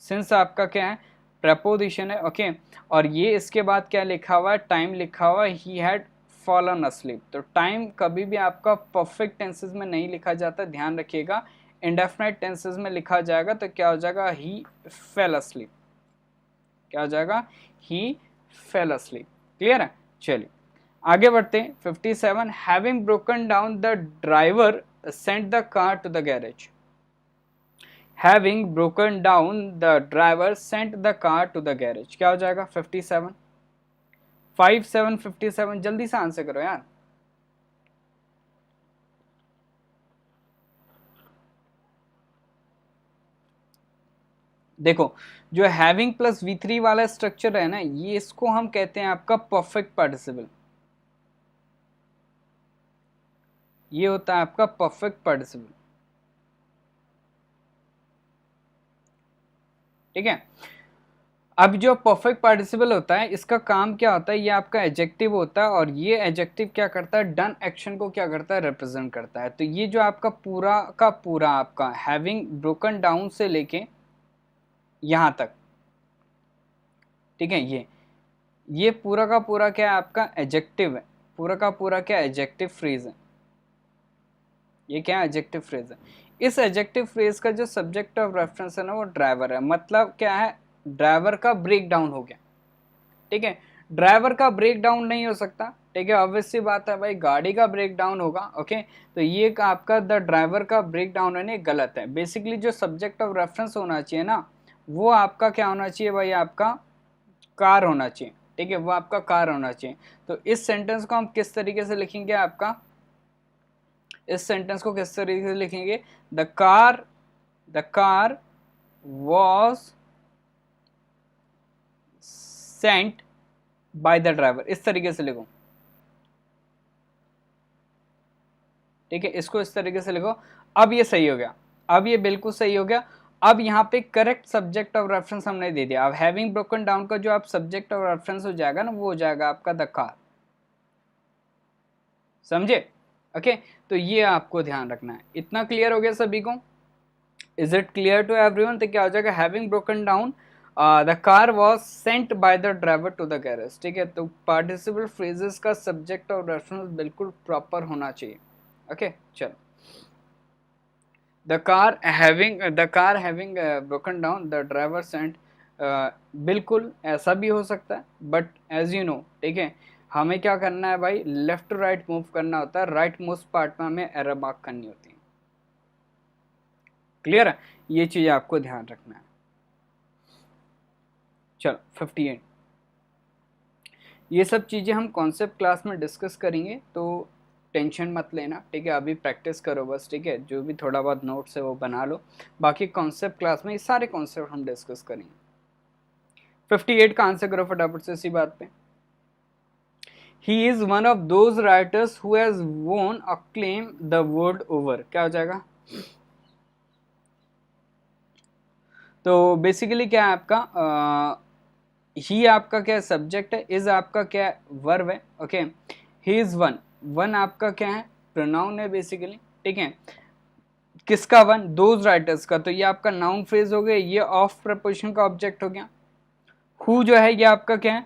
सिंस आपका क्या है, प्रपोजिशन है, ओके। और ये इसके बाद क्या लिखा हुआ है, टाइम लिखा हुआ है, ही हैड फॉलन अस्लीप। तो टाइम कभी भी आपका परफेक्ट टेंसेस में नहीं लिखा जाता, ध्यान रखिएगा, इंडेफिनाइट टेंसेस में लिखा जाएगा, तो क्या हो जाएगा, ही फेल अस्लीप। क्या हो जाएगा, ही फेल अस्लीप। क्लियर है? चलिए आगे बढ़ते हैं। 57, having broken down the driver sent the car to the garage. Having broken down, the driver sent the car to the garage। क्या हो जाएगा 57, 57 57, जल्दी से आंसर करो यार। देखो जो हैविंग प्लस V3 वाला स्ट्रक्चर है ना, ये इसको हम कहते हैं आपका परफेक्ट पार्टिसिपल। ये होता है आपका परफेक्ट पार्टिसिपल, ठीक है। अब जो परफेक्ट पार्टिसिपल होता है, इसका काम क्या होता है, ये आपका एडजेक्टिव होता है, और ये एडजेक्टिव क्या करता है, डन एक्शन को क्या करता है, रिप्रेजेंट करता है। तो ये जो आपका पूरा का पूरा आपका हैविंग ब्रोकन डाउन से लेके यहां तक, ठीक है, ये पूरा का पूरा क्या है, आपका एडजेक्टिव है, पूरा का पूरा क्या एडजेक्टिव फ्रेज है। ये क्या एडजेक्टिव फ्रेज है? इस एडजेक्टिव फ्रेज का जो सब्जेक्ट ऑफ रेफरेंस है ना, वो ड्राइवर है। मतलब क्या है, ड्राइवर का ब्रेक डाउन हो गया, ठीक है। ड्राइवर का ब्रेक डाउन नहीं हो सकता, ठीक है, ऑब्वियस सी बात है भाई, गाड़ी का ब्रेक डाउन होगा, ओके। तो ये आपका द ड्राइवर का ब्रेक डाउन है, गलत है। बेसिकली जो सब्जेक्ट ऑफ रेफरेंस होना चाहिए ना, वो आपका क्या होना चाहिए भाई, आपका कार होना चाहिए, ठीक है, वो आपका कार होना चाहिए। तो इस सेंटेंस को हम किस तरीके से लिखेंगे, आपका इस सेंटेंस को किस तरीके से लिखेंगे, the car was sent by the driver, इस तरीके से लिखो, ठीक है, इसको इस तरीके से लिखो। अब ये सही हो गया, अब ये बिल्कुल सही हो गया। अब यहाँ पे करेक्ट सब्जेक्ट ऑफ रेफरेंस हमने दे दिया। अब हैविंग ब्रोकन डाउन का जो आप सब्जेक्ट ऑफ रेफरेंस हो जाएगा ना, वो हो जाएगा आपका द कार। समझे? ओके, तो ये आपको ध्यान रखना है। इतना क्लियर हो गया सभी को? Is it clear to everyone? तो क्या हो जाएगा, having broken down the car was sent by the driver to the garage, ठीक है। तो पार्टिसिपल फ्रेजेस का सब्जेक्ट ऑफ रेफरेंस बिल्कुल प्रॉपर होना चाहिए, ओके। चलो, the car having broken down the driver sent, बिल्कुल ऐसा भी हो सकता है, बट एज यू नो, ठीक है, हमें क्या करना है भाई, लेफ्ट टू राइट मूव करना होता है, राइट मोस्ट पार्ट में हमें एरर मार्क करनी होती है। क्लियर है? ये चीज आपको ध्यान रखना है। चलो 58, ये सब चीज़ें हम कॉन्सेप्ट क्लास में डिस्कस करेंगे, तो टेंशन मत लेना, ठीक है। अभी प्रैक्टिस करो बस, ठीक है, जो भी थोड़ा बहुत नोट्स है वो बना लो, बाकी कॉन्सेप्ट क्लास में ये सारे कॉन्सेप्ट हम डिस्कस करेंगे। 58 का आंसर करो फटाफट से इसी बात पे। He is one of those writers who has won acclaim the world over। क्या हो जाएगा? तो बेसिकली क्या है आपका, ही आपका क्या सब्जेक्ट है, इज आपका क्या वर्ब है, okay. He is one, one आपका क्या है, प्रोनाउन है बेसिकली, ठीक है। किसका वन, दोज राइटर्स का, तो ये आपका नाउन फ्रेज हो गया, ये ऑफ प्रपोजिशन का ऑब्जेक्ट हो गया। हु जो है ये आपका क्या है,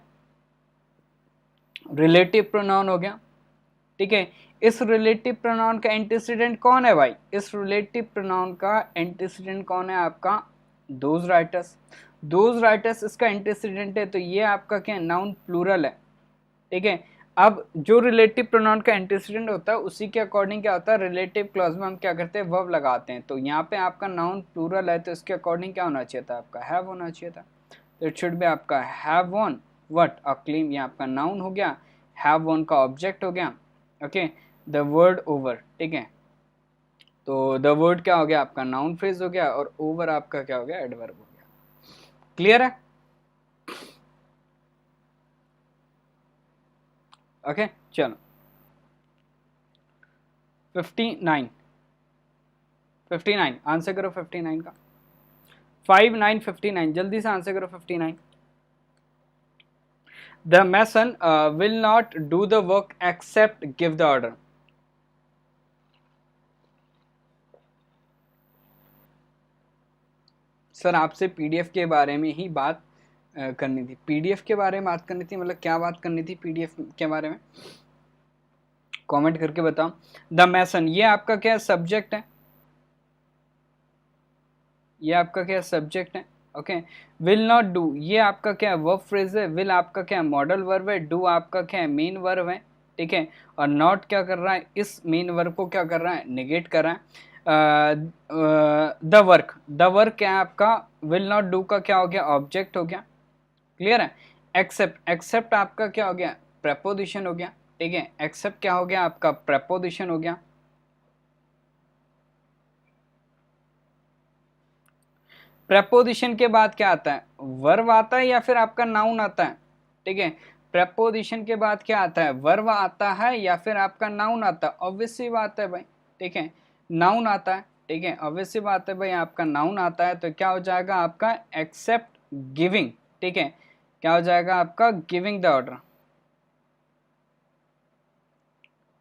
रिलेटिव प्रोनाउन हो गया, ठीक है। इस रिलेटिव प्रोनाउन का एंटीसीडेंट कौन है भाई, इस रिलेटिव प्रोनाउन का एंटीसीडेंट कौन है आपका, दोज राइटर्स, दोज राइटर्स इसका एंटीसीडेंट है, तो ये आपका क्या नाउन प्लूरल है, ठीक है। अब जो रिलेटिव प्रोनाउन का एंटीसीडेंट होता है उसी के अकॉर्डिंग क्या होता है, रिलेटिव क्लॉज में हम क्या करते हैं, वर्ब लगाते हैं। तो यहाँ पे आपका नाउन प्लूरल है तो इसके अकॉर्डिंग क्या होना चाहिए था, आपका हैव होना चाहिए था। तो इट शुड बी आपका have von what a claim, ये आपका नाउन हो गया, हैव वॉन का ऑब्जेक्ट हो गया, ओके। द वर्ड ओवर, ठीक है, तो द वर्ड क्या हो गया आपका नाउन फ्रेज हो गया, और ओवर आपका क्या हो गया, एडवर्ब हो गया। क्लियर है, ओके। चलो 59, 59 आंसर करो 59 का, 59 59 जल्दी से आंसर करो 59। The mason will not do the work except give the order. Sir आपसे पीडीएफ के बारे में ही बात करनी थी, पीडीएफ के बारे में बात करनी थी, मतलब क्या बात करनी थी पीडीएफ के बारे में, कमेंट करके बताओ। द मैसन ये आपका क्या सब्जेक्ट है, ये आपका क्या सब्जेक्ट है, ओके। विल नॉट डू ये आपका क्या वर्ब फ्रेज है, विल आपका क्या मॉडल वर्ब है, डू आपका क्या मेन वर्ब है, ठीक है। और नॉट क्या कर रहा है, इस मेन वर्ब को क्या कर रहा है, निगेट कर रहा है। द वर्क, द वर्क क्या है आपका, विल नॉट डू का क्या हो गया, ऑब्जेक्ट हो गया, क्लियर है। एक्सेप्ट, एक्सेप्ट आपका क्या हो गया, प्रेपोजिशन हो गया, ठीक है। एक्सेप्ट क्या हो गया आपका, प्रेपोजिशन हो गया। प्रेपोजिशन के बाद क्या आता है, वर्ब आता है या फिर आपका नाउन आता है, ठीक है। प्रेपोजिशन के बाद क्या आता है, वर्ब आता है या फिर आपका नाउन आता है, ऑब्वियस सी बात है भाई, ठीक है, नाउन आता है, ठीक है, ऑब्वियस सी बात है भाई, आपका नाउन आता है, तो क्या हो जाएगा आपका एक्सेप्ट गिविंग, ठीक है, क्या हो जाएगा आपका गिविंग द ऑर्डर,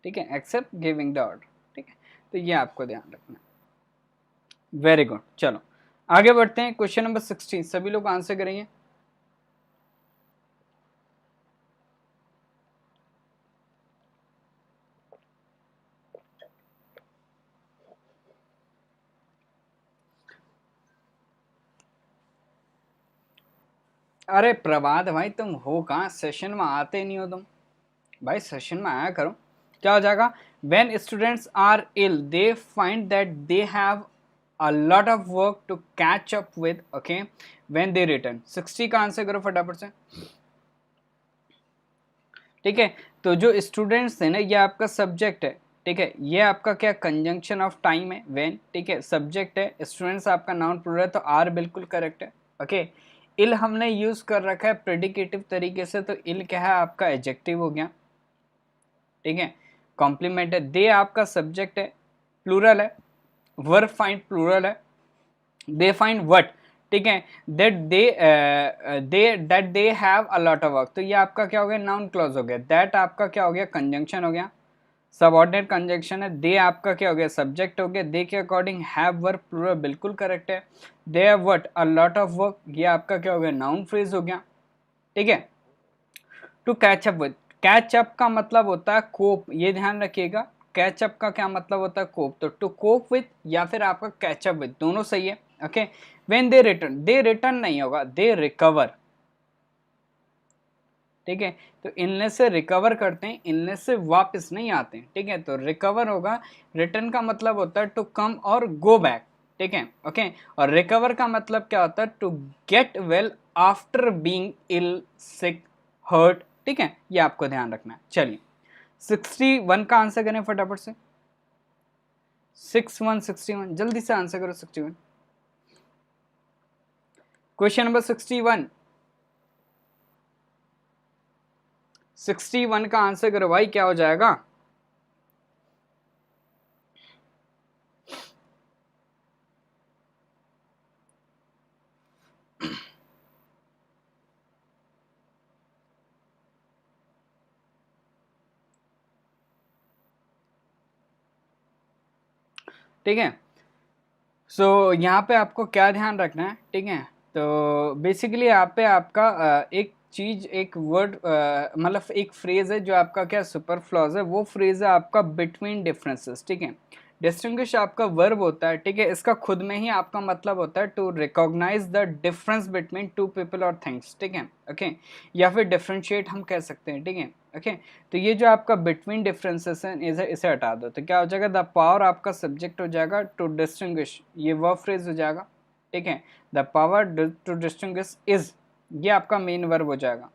ठीक है, एक्सेप्ट गिविंग द ऑर्डर, ठीक है। तो ये आपको ध्यान रखना, वेरी गुड। चलो आगे बढ़ते हैं, क्वेश्चन नंबर 16 सभी लोग आंसर करेंगे। अरे प्रभात भाई तुम हो कहाँ, सेशन में आते नहीं हो तुम भाई, सेशन में आया करो। क्या हो जाएगा, when students are ill they find that they have a lot of work to catch up with, okay, when they return। 60 का आंसर करो फटाफट से, ठीक है। तो जो स्टूडेंट्स है ना ये आपका सब्जेक्ट है, ठीक है, ये आपका क्या कंजंक्शन ऑफ टाइम है व्हेन, ठीक है, सब्जेक्ट है, स्टूडेंट्स आपका नाउन प्लूरल है, तो आर बिल्कुल करेक्ट है, ओके। इल हमने यूज कर रखा है प्रेडिकेटिव तरीके से, तो इल क्या है आपका एडजेक्टिव हो गया, ठीक है, कॉम्प्लीमेंट है। दे आपका सब्जेक्ट है, प्लूरल है, वर्ब फाइंड प्लूरल है, दे फाइंड व्हाट, ठीक है, that they have a lot of work, तो ये आपका क्या हो गया नाउन क्लॉज हो गया। दैट आपका क्या हो गया कंजंक्शन हो गया, सबऑर्डिनेट कंजंक्शन है। दे आपका क्या हो गया सब्जेक्ट हो गया, दे के अकॉर्डिंग हैव वर्ब प्लूरल बिल्कुल करेक्ट है। They have what a lot of work, ये आपका क्या हो गया नाउन फ्रेज हो गया, ठीक है। To catch up with, catch up का मतलब होता है कोप, ये ध्यान रखिएगा, कैच अप का क्या मतलब होता है कोप, तो टू कोप विद या फिर आपका कैच अप विद दोनों सही है, ओके। व्हेन दे रिटर्न नहीं होगा, दे रिकवर, ठीक है, तो इलनेस से रिकवर करते हैं, इलनेस से वापस नहीं आते हैं, ठीक है, तो रिकवर होगा। रिटर्न का मतलब होता है टू कम और गो बैक, ठीक है, ओके। और रिकवर का मतलब क्या होता है, to get well after being ill, sick, hurt, ठीक है, ये आपको ध्यान रखना है। चलिए 61 का आंसर करें फटाफट से, 61 जल्दी से आंसर करो 61, क्वेश्चन नंबर 61, 61 का आंसर करो भाई, क्या हो जाएगा, ठीक है। सो यहाँ पे आपको क्या ध्यान रखना है, ठीक है। तो बेसिकली यहाँ पे आपका एक चीज, एक वर्ड, मतलब एक फ्रेज है जो आपका क्या सुपर फ्लॉज है, वो फ्रेज है आपका बिटवीन डिफरेंसेस, ठीक है। डिस्टिंग्विश आपका वर्ब होता है, ठीक है। इसका खुद में ही आपका मतलब होता है to recognise the difference between two people और थिंग्स, ठीक है, ओके। या फिर डिफ्रेंशिएट हम कह सकते हैं, ठीक है, ओके। तो ये जो आपका बिटवीन डिफरेंसेस है इसे हटा दो, तो क्या हो जाएगा, द पावर आपका सब्जेक्ट हो जाएगा, टू डिस्टिंग्विश ये वर्ब फ्रेज हो जाएगा, ठीक है। The power to distinguish is, ये आपका मेन वर्ब हो जाएगा,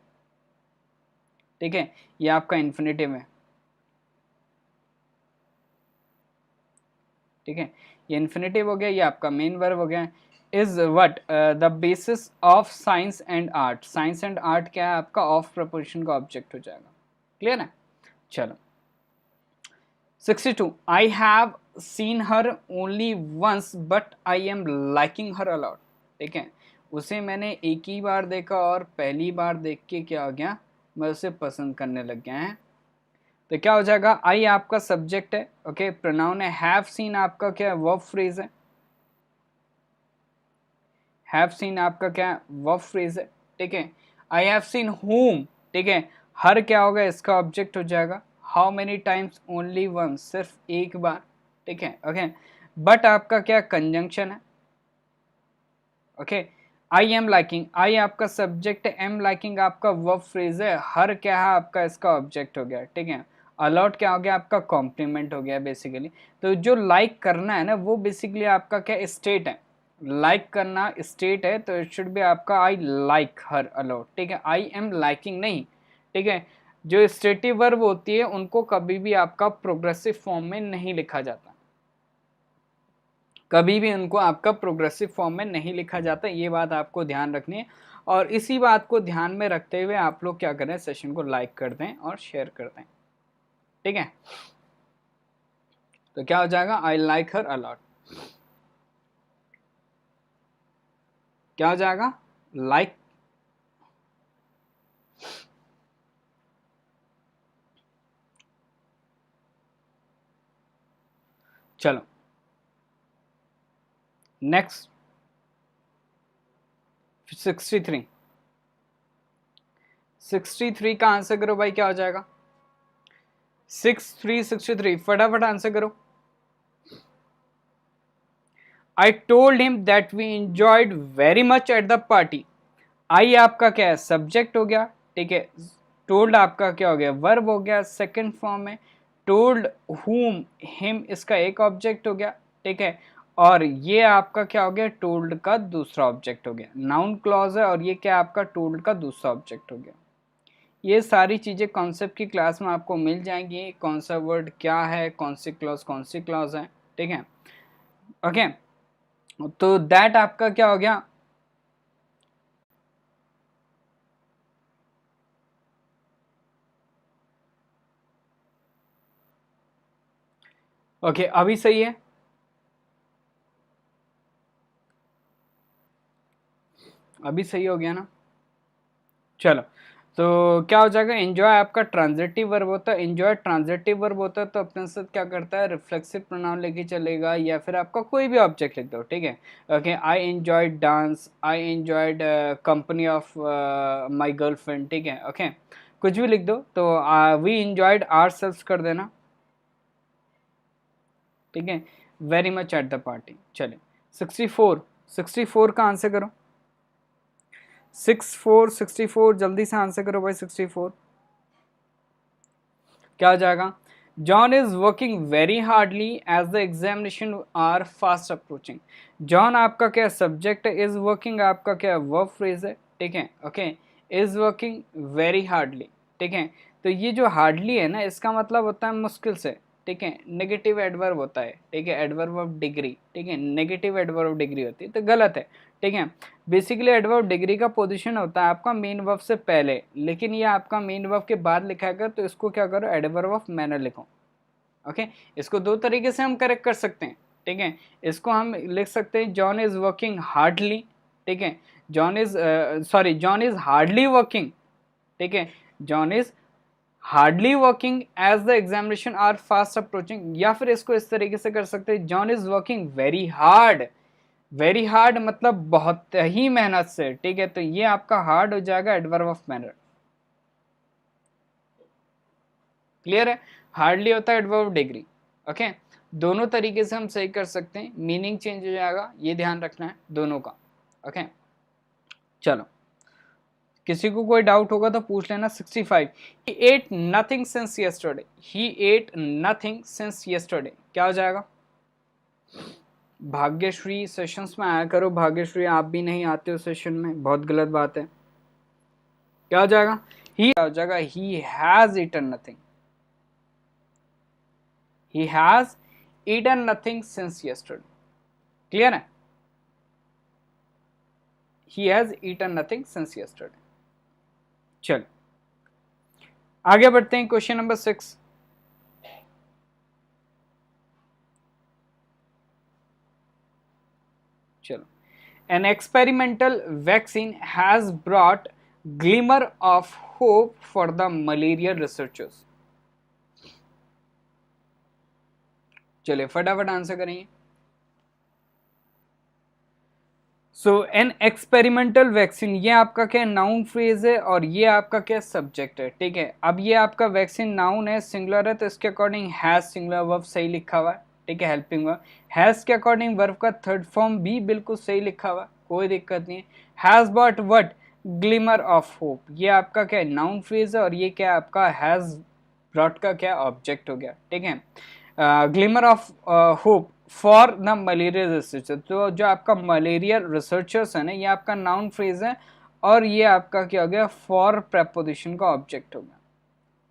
ठीक है। ये आपका इन्फिनेटिव है, ठीक है। ये इन्फिनेटिव हो गया, ये आपका मेन वर्ब हो गया। Is what the basis of science and art, science and art क्या है आपका, ऑफ प्रपोजिशन का ऑब्जेक्ट हो जाएगा, क्लियर है। चलो 62, I have seen her only once but I am liking her a lot, ठीक है। उसे मैंने एक ही बार देखा और पहली बार देख के क्या हो गया, मैं उसे पसंद करने लग गया है। तो क्या हो जाएगा, आई आपका सब्जेक्ट है, ओके, प्रोनाउन है, हैव सीन आपका क्या है, वर्ब फ्रेज है, हैव सीन आपका क्या है, वर्ब फ्रेज है, ठीक है। आई हैव सीन होम, ठीक है, हर क्या होगा, इसका ऑब्जेक्ट हो जाएगा। How many times, only one, सिर्फ एक बार, ठीक है, ओके। बट आपका क्या कंजंक्शन है, ओके। आई एम लाइकिंग, आई आपका सब्जेक्ट है, एम लाइकिंग आपका वर्ब फ्रेज है, हर क्या है आपका इसका ऑब्जेक्ट हो गया, ठीक है। अलॉट क्या हो गया आपका कॉम्प्लीमेंट हो गया बेसिकली। तो जो लाइक करना है ना, वो बेसिकली आपका क्या स्टेट है, लाइक करना स्टेट है, तो इट शुड बी आपका आई लाइक हर अलॉट, ठीक है। आई एम लाइकिंग नहीं, ठीक है। जो स्टेटिव वर्ब होती है उनको कभी भी आपका प्रोग्रेसिव फॉर्म में नहीं लिखा जाता, कभी भी उनको आपका प्रोग्रेसिव फॉर्म में नहीं लिखा जाता, ये बात आपको ध्यान रखनी है। और इसी बात को ध्यान में रखते हुए आप लोग क्या करें, सेशन को लाइक कर दें और शेयर कर दें, ठीक है। तो क्या हो जाएगा, आई लाइक हर अलॉट, क्या हो जाएगा, लाइक, चलो नेक्स्ट 63, 63 का आंसर करो भाई, क्या हो जाएगा, 63 फटाफट आंसर करो। I told him that we enjoyed very much at the party, I आपका क्या है, सब्जेक्ट हो गया, ठीक है। टोल्ड आपका क्या हो गया, वर्ब हो गया सेकंड फॉर्म में। टोल्ड हुम, हिम इसका एक ऑब्जेक्ट हो गया, ठीक है। और ये आपका क्या हो गया, टोल्ड का दूसरा ऑब्जेक्ट हो गया, नाउन क्लॉज है, और ये क्या आपका टोल्ड का दूसरा ऑब्जेक्ट हो गया। ये सारी चीज़ें कॉन्सेप्ट की क्लास में आपको मिल जाएंगी, कौन सा वर्ड क्या है, कौन सी क्लॉज है, ठीक है, ओके। तो दैट आपका क्या हो गया, ओके, अभी सही है, अभी सही हो गया ना। चलो, तो क्या हो जाएगा, एंजॉय आपका ट्रांजिटिव वर्ब होता है, एंजॉय ट्रांजिटिव वर्ब होता है, तो अपने साथ क्या करता है, रिफ्लेक्सिव प्रोनाउन लेके चलेगा, या फिर आपका कोई भी ऑब्जेक्ट लिख दो, ठीक है, okay. I enjoyed dance, I enjoyed company of my girlfriend, ठीक है, ओके, कुछ भी लिख दो। तो वी एंजॉयड आवरसेल्व्स कर देना, ठीक है, very much at the party. चलिए 64, 64 का आंसर करो, 64 जल्दी से आंसर करो भाई, 64 क्या हो जाएगा, John is working very hardly as the examination are fast approaching. John आपका क्या सब्जेक्ट है, इज वर्किंग आपका क्या वर्ब फ्रेज है, ठीक है, okay. Is working very hardly, ठीक है। तो ये जो हार्डली है ना, इसका मतलब होता है मुश्किल से, ठीक है, नेगेटिव एडवर्ब होता है, ठीक है, एडवर्ब ऑफ डिग्री, ठीक है, नेगेटिव एडवर्ब ऑफ डिग्री होती है, तो गलत है, ठीक है। बेसिकली एडवर्ब डिग्री का पोजीशन होता है आपका मेन वर्ब से पहले, लेकिन ये आपका मेन वर्ब के बाद लिखा है, तो इसको क्या करो, एडवर्ब ऑफ मैनर लिखो, ओके। इसको दो तरीके से हम करेक्ट कर सकते हैं, ठीक है। इसको हम लिख सकते हैं जॉन इज वर्किंग हार्डली, ठीक है, जॉन इज हार्डली वर्किंग, ठीक है, John is hardly working as the examination are fast approaching, या फिर इसको इस तरीके से कर सकते हैं, John is working very hard. Very hard मतलब बहुत ही मेहनत से, ठीक है, तो ये आपका हार्ड हो जाएगा एडवर्ब ऑफ मैनर। क्लियर है? हार्डली होता है एडवर्ब ऑफ डिग्री। ओके, दोनों तरीके से हम सही कर सकते हैं, मीनिंग चेंज हो जाएगा, ये ध्यान रखना है दोनों का। ओके चलो, किसी को कोई डाउट होगा तो पूछ लेना। 65, he ate nothing since yesterday, he ate nothing since yesterday, क्या हो जाएगा? भाग्यश्री सेशंस में आया करो, भाग्यश्री आप भी नहीं आते हो सेशन में, बहुत गलत बात है। क्या हो जाएगा? ही हो जाएगा he has eaten nothing, he has eaten nothing since yesterday। Clear है? he has eaten nothing since yesterday। चलो आगे बढ़ते हैं, क्वेश्चन नंबर 6। चलो, an experimental vaccine has brought glimmer of hope for the malaria researchers। चलिए फटाफट answer करेंगे। सो an experimental vaccine, ये आपका क्या नाउन फ्रेज है और ये आपका क्या सब्जेक्ट है, ठीक है। अब ये आपका वैक्सीन नाउन है, सिंगुलर है, तो इसके अकॉर्डिंग हैज सिंगुलर वर्ब सही लिखा हुआ है, ठीक है, हेल्पिंग वर्ब। हैज के अकॉर्डिंग वर्ब का थर्ड फॉर्म भी बिल्कुल सही लिखा हुआ है, कोई दिक्कत नहीं है। Has bot what? Glimmer of hope, ये आपका क्या नाउन फ्रेज है और ये क्या आपका हैज ब्रॉट का क्या ऑब्जेक्ट हो गया, ठीक है। Glimmer of hope for the malaria researcher, तो जो आपका मलेरिया रिसर्चर्स है ना, ये आपका नाउन फ्रेज है और ये आपका क्या हो गया? फॉर प्रपोजिशन का ऑब्जेक्ट हो गया,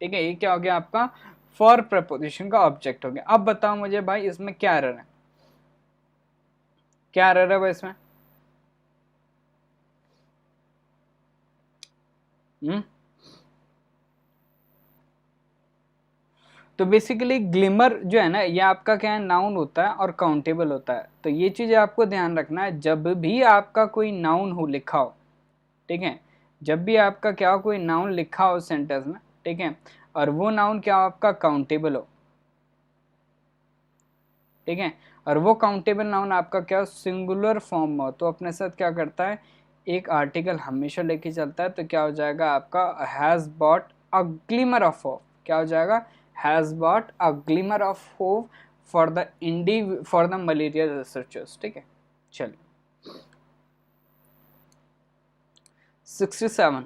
ठीक है। ये क्या हो गया आपका? फॉर प्रपोजिशन का ऑब्जेक्ट हो गया। अब बताओ मुझे भाई इसमें क्या एरर है, क्या एरर है भाई इसमें? तो बेसिकली ग्लिमर जो है ना, ये आपका क्या है? नाउन होता है और काउंटेबल होता है, तो ये चीज़ आपको ध्यान रखना है जब भी आपका कोई नाउन हो लिखा हो, ठीक है, जब भी आपका क्या हो कोई नाउन लिखा हो सेंटेंस में, ठीक है, और वो नाउन क्या हो आपका? काउंटेबल हो, ठीक है, और वो काउंटेबल नाउन आपका क्या हो? सिंगुलर फॉर्म में हो, तो अपने साथ क्या करता है? एक आर्टिकल हमेशा लेके चलता है, तो क्या हो जाएगा आपका? Has bought a glimmer of hope, क्या हो जाएगा? Has bought a glimmer of hope for the for the malaria researchers, ठीक है। चलिए 67,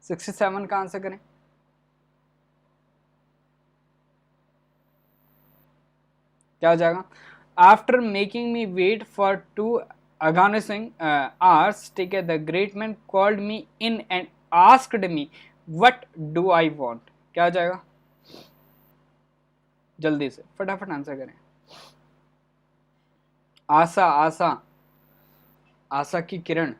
67 का आंसर करें। क्या हो जाएगा? After making me wait for 2 agonizing hours, ठीक है, the great man called me in and asked me what do I want, क्या हो जाएगा? जल्दी से फटाफट आंसर करें। आशा, आशा, आशा की किरण।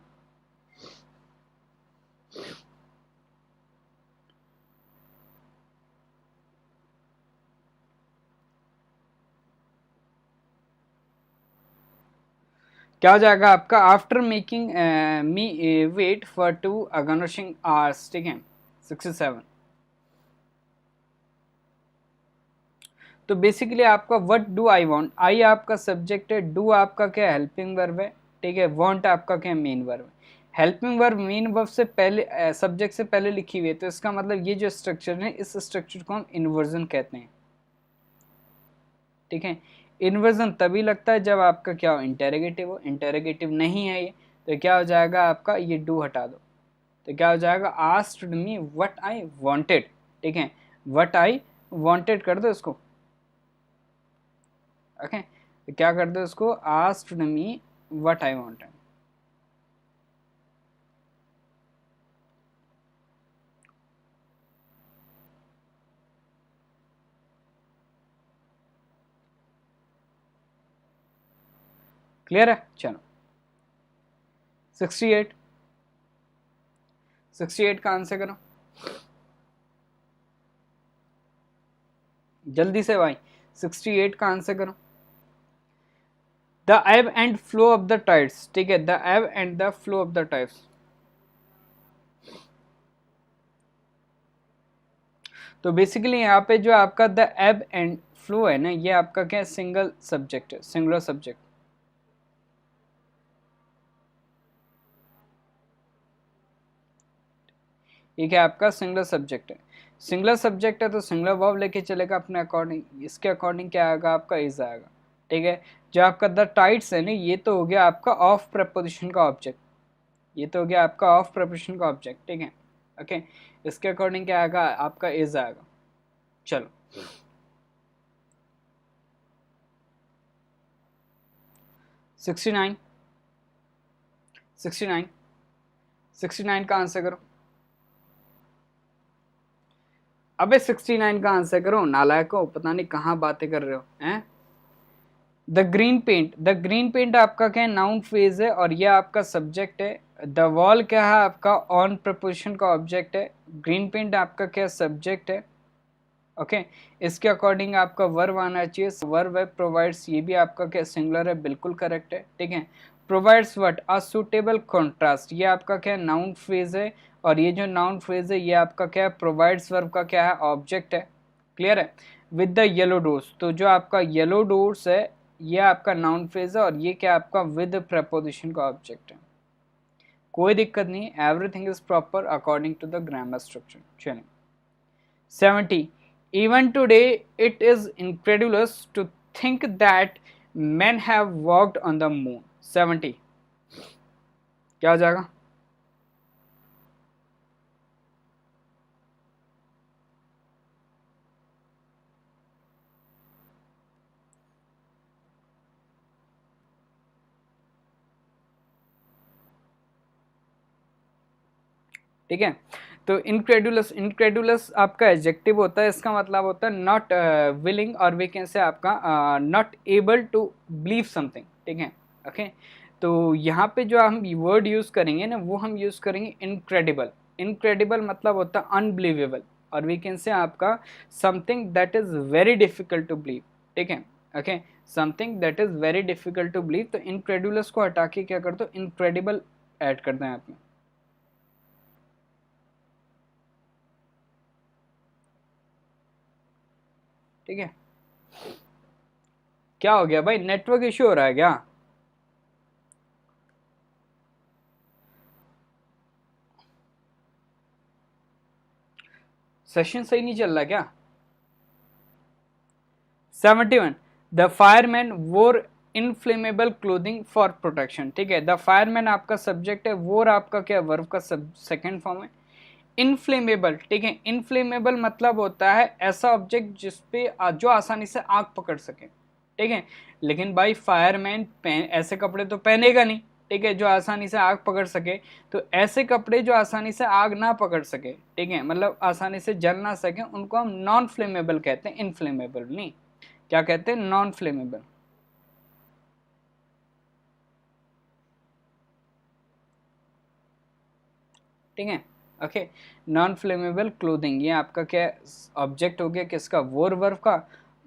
क्या हो जाएगा आपका? After making me wait for 2 agonizing hours, ठीक है, 67। तो बेसिकली आपका what do I want, I आपका सब्जेक्ट है, डू आपका क्या हेल्पिंग वर्ब है, ठीक है, वांट आपका क्या मेन वर्ब है। हेल्पिंग वर्ब मेन वर्ब से पहले सब्जेक्ट से पहले लिखी हुई है, तो इसका मतलब ये जो स्ट्रक्चर है, इस स्ट्रक्चर को हम इन्वर्जन कहते हैं, ठीक है। इन्वर्जन तभी लगता है जब आपका क्या हो? इंटेरोगेटिव हो, इंटेरोगेटिव नहीं है ये, तो क्या हो जाएगा आपका? ये डू हटा दो, तो क्या हो जाएगा? Asked me what I wanted, ठीक है, व्हाट आई वांटेड कर दो इसको, ओके, तो क्या कर दो इसको? Asked me what I wanted. Clear है? चलो 68, 68 का आंसर करो जल्दी से भाई, 68 का आंसर करो। The above and flow of the tides, ठीक है, the above and the flow of the tides, तो बेसिकली यहाँ पे जो आपका द एब एंड फ्लो है ना, ये आपका क्या सिंगल सब्जेक्ट है, सिंगुलर सब्जेक्ट। ये क्या आपका सिंगुलर सब्जेक्ट है, सिंगुलर सब्जेक्ट है तो सिंगुलर वर्ब लेके चलेगा अपने अकॉर्डिंग, इसके अकॉर्डिंग क्या आएगा आपका इज आएगा। ठीक है, जो आपका द टाइट्स है ना, ये तो हो गया आपका ऑफ प्रपोजिशन का ऑब्जेक्ट, ये तो हो गया आपका ऑफ प्रपोजिशन का ऑब्जेक्ट। ठीक है, ओके, इसके अकॉर्डिंग क्या आएगा आपका इज आएगा। चलो 69 69 69 का आंसर करो। अबे 69 का आंसर करो नालायको, पता नहीं कहाँ बातें कर रहे हो हैं। The green paint, the green paint आपका क्या है नाउन फ्रेज है और ये आपका सब्जेक्ट है। द वॉल क्या है आपका ऑन प्रपोजिशन का ऑब्जेक्ट है। ग्रीन पेंट आपका क्या सब्जेक्ट है। ओके, इसके अकॉर्डिंग आपका वर्ब आना चाहिए, वर्ब है प्रोवाइड्स, ये भी आपका क्या सिंगुलर है, बिल्कुल करेक्ट है। ठीक है, provides what a suitable contrast, ये आपका क्या नाउन फ्रेज है और ये जो नाउन फ्रेज है ये आपका क्या है प्रोवाइड्स वर्ब का क्या है ऑब्जेक्ट है। क्लियर है, विद द येलो डोर्स, तो जो आपका येलो डोर्स है ये आपका नाउन फ्रेज है और ये क्या आपका विद प्रपोजिशन का ऑब्जेक्ट है। कोई दिक्कत नहीं, everything is proper according to the grammar structure. चलिए 70, even today it is incredulous to think that men have walked on the moon। 70 क्या हो जाएगा? ठीक है, तो इनक्रेडुलस, इनक्रेडुलस आपका एडजेक्टिव होता है, इसका मतलब होता है नॉट विलिंग और वी कैन से आपका not able to believe something. ठीक है, ओके, तो यहाँ पे जो हम वर्ड यूज़ करेंगे ना वो हम यूज़ करेंगे इनक्रेडिबल। इनक्रेडिबल मतलब होता है अनबिलीवेबल और वी कैन से आपका something that is very difficult to believe. ठीक है, okay, something that is very difficult to believe, तो इनक्रेडुलस को हटा के क्या कर दो इनक्रेडिबल ऐड कर दें आप में। ठीक है, क्या हो गया भाई, नेटवर्क इश्यू हो रहा है क्या? सेशन सही नहीं चल रहा क्या? 71, द फायरमैन वोर इनफ्लेमेबल क्लोथिंग फॉर प्रोटेक्शन। ठीक है, द फायरमैन आपका सब्जेक्ट है, वोर आपका क्या वर्ब का सेकंड फॉर्म है। इनफ्लेमेबल, ठीक है, इनफ्लेमेबल मतलब होता है ऐसा ऑब्जेक्ट जिसपे जो आसानी से आग पकड़ सके। ठीक है, लेकिन भाई फायरमैन ऐसे कपड़े तो पहनेगा नहीं, ठीक है, जो आसानी से आग पकड़ सके। तो ऐसे कपड़े जो आसानी से आग ना पकड़ सके, ठीक है, मतलब आसानी से जल ना सके, उनको हम नॉन फ्लेमेबल कहते हैं, इनफ्लेमेबल नहीं। क्या कहते हैं? Non flammable. ठीक है, ओके, नॉन फ्लेमेबल क्लोथिंग ये आपका क्या ऑब्जेक्ट हो गया किसका? वोर वर्ब का।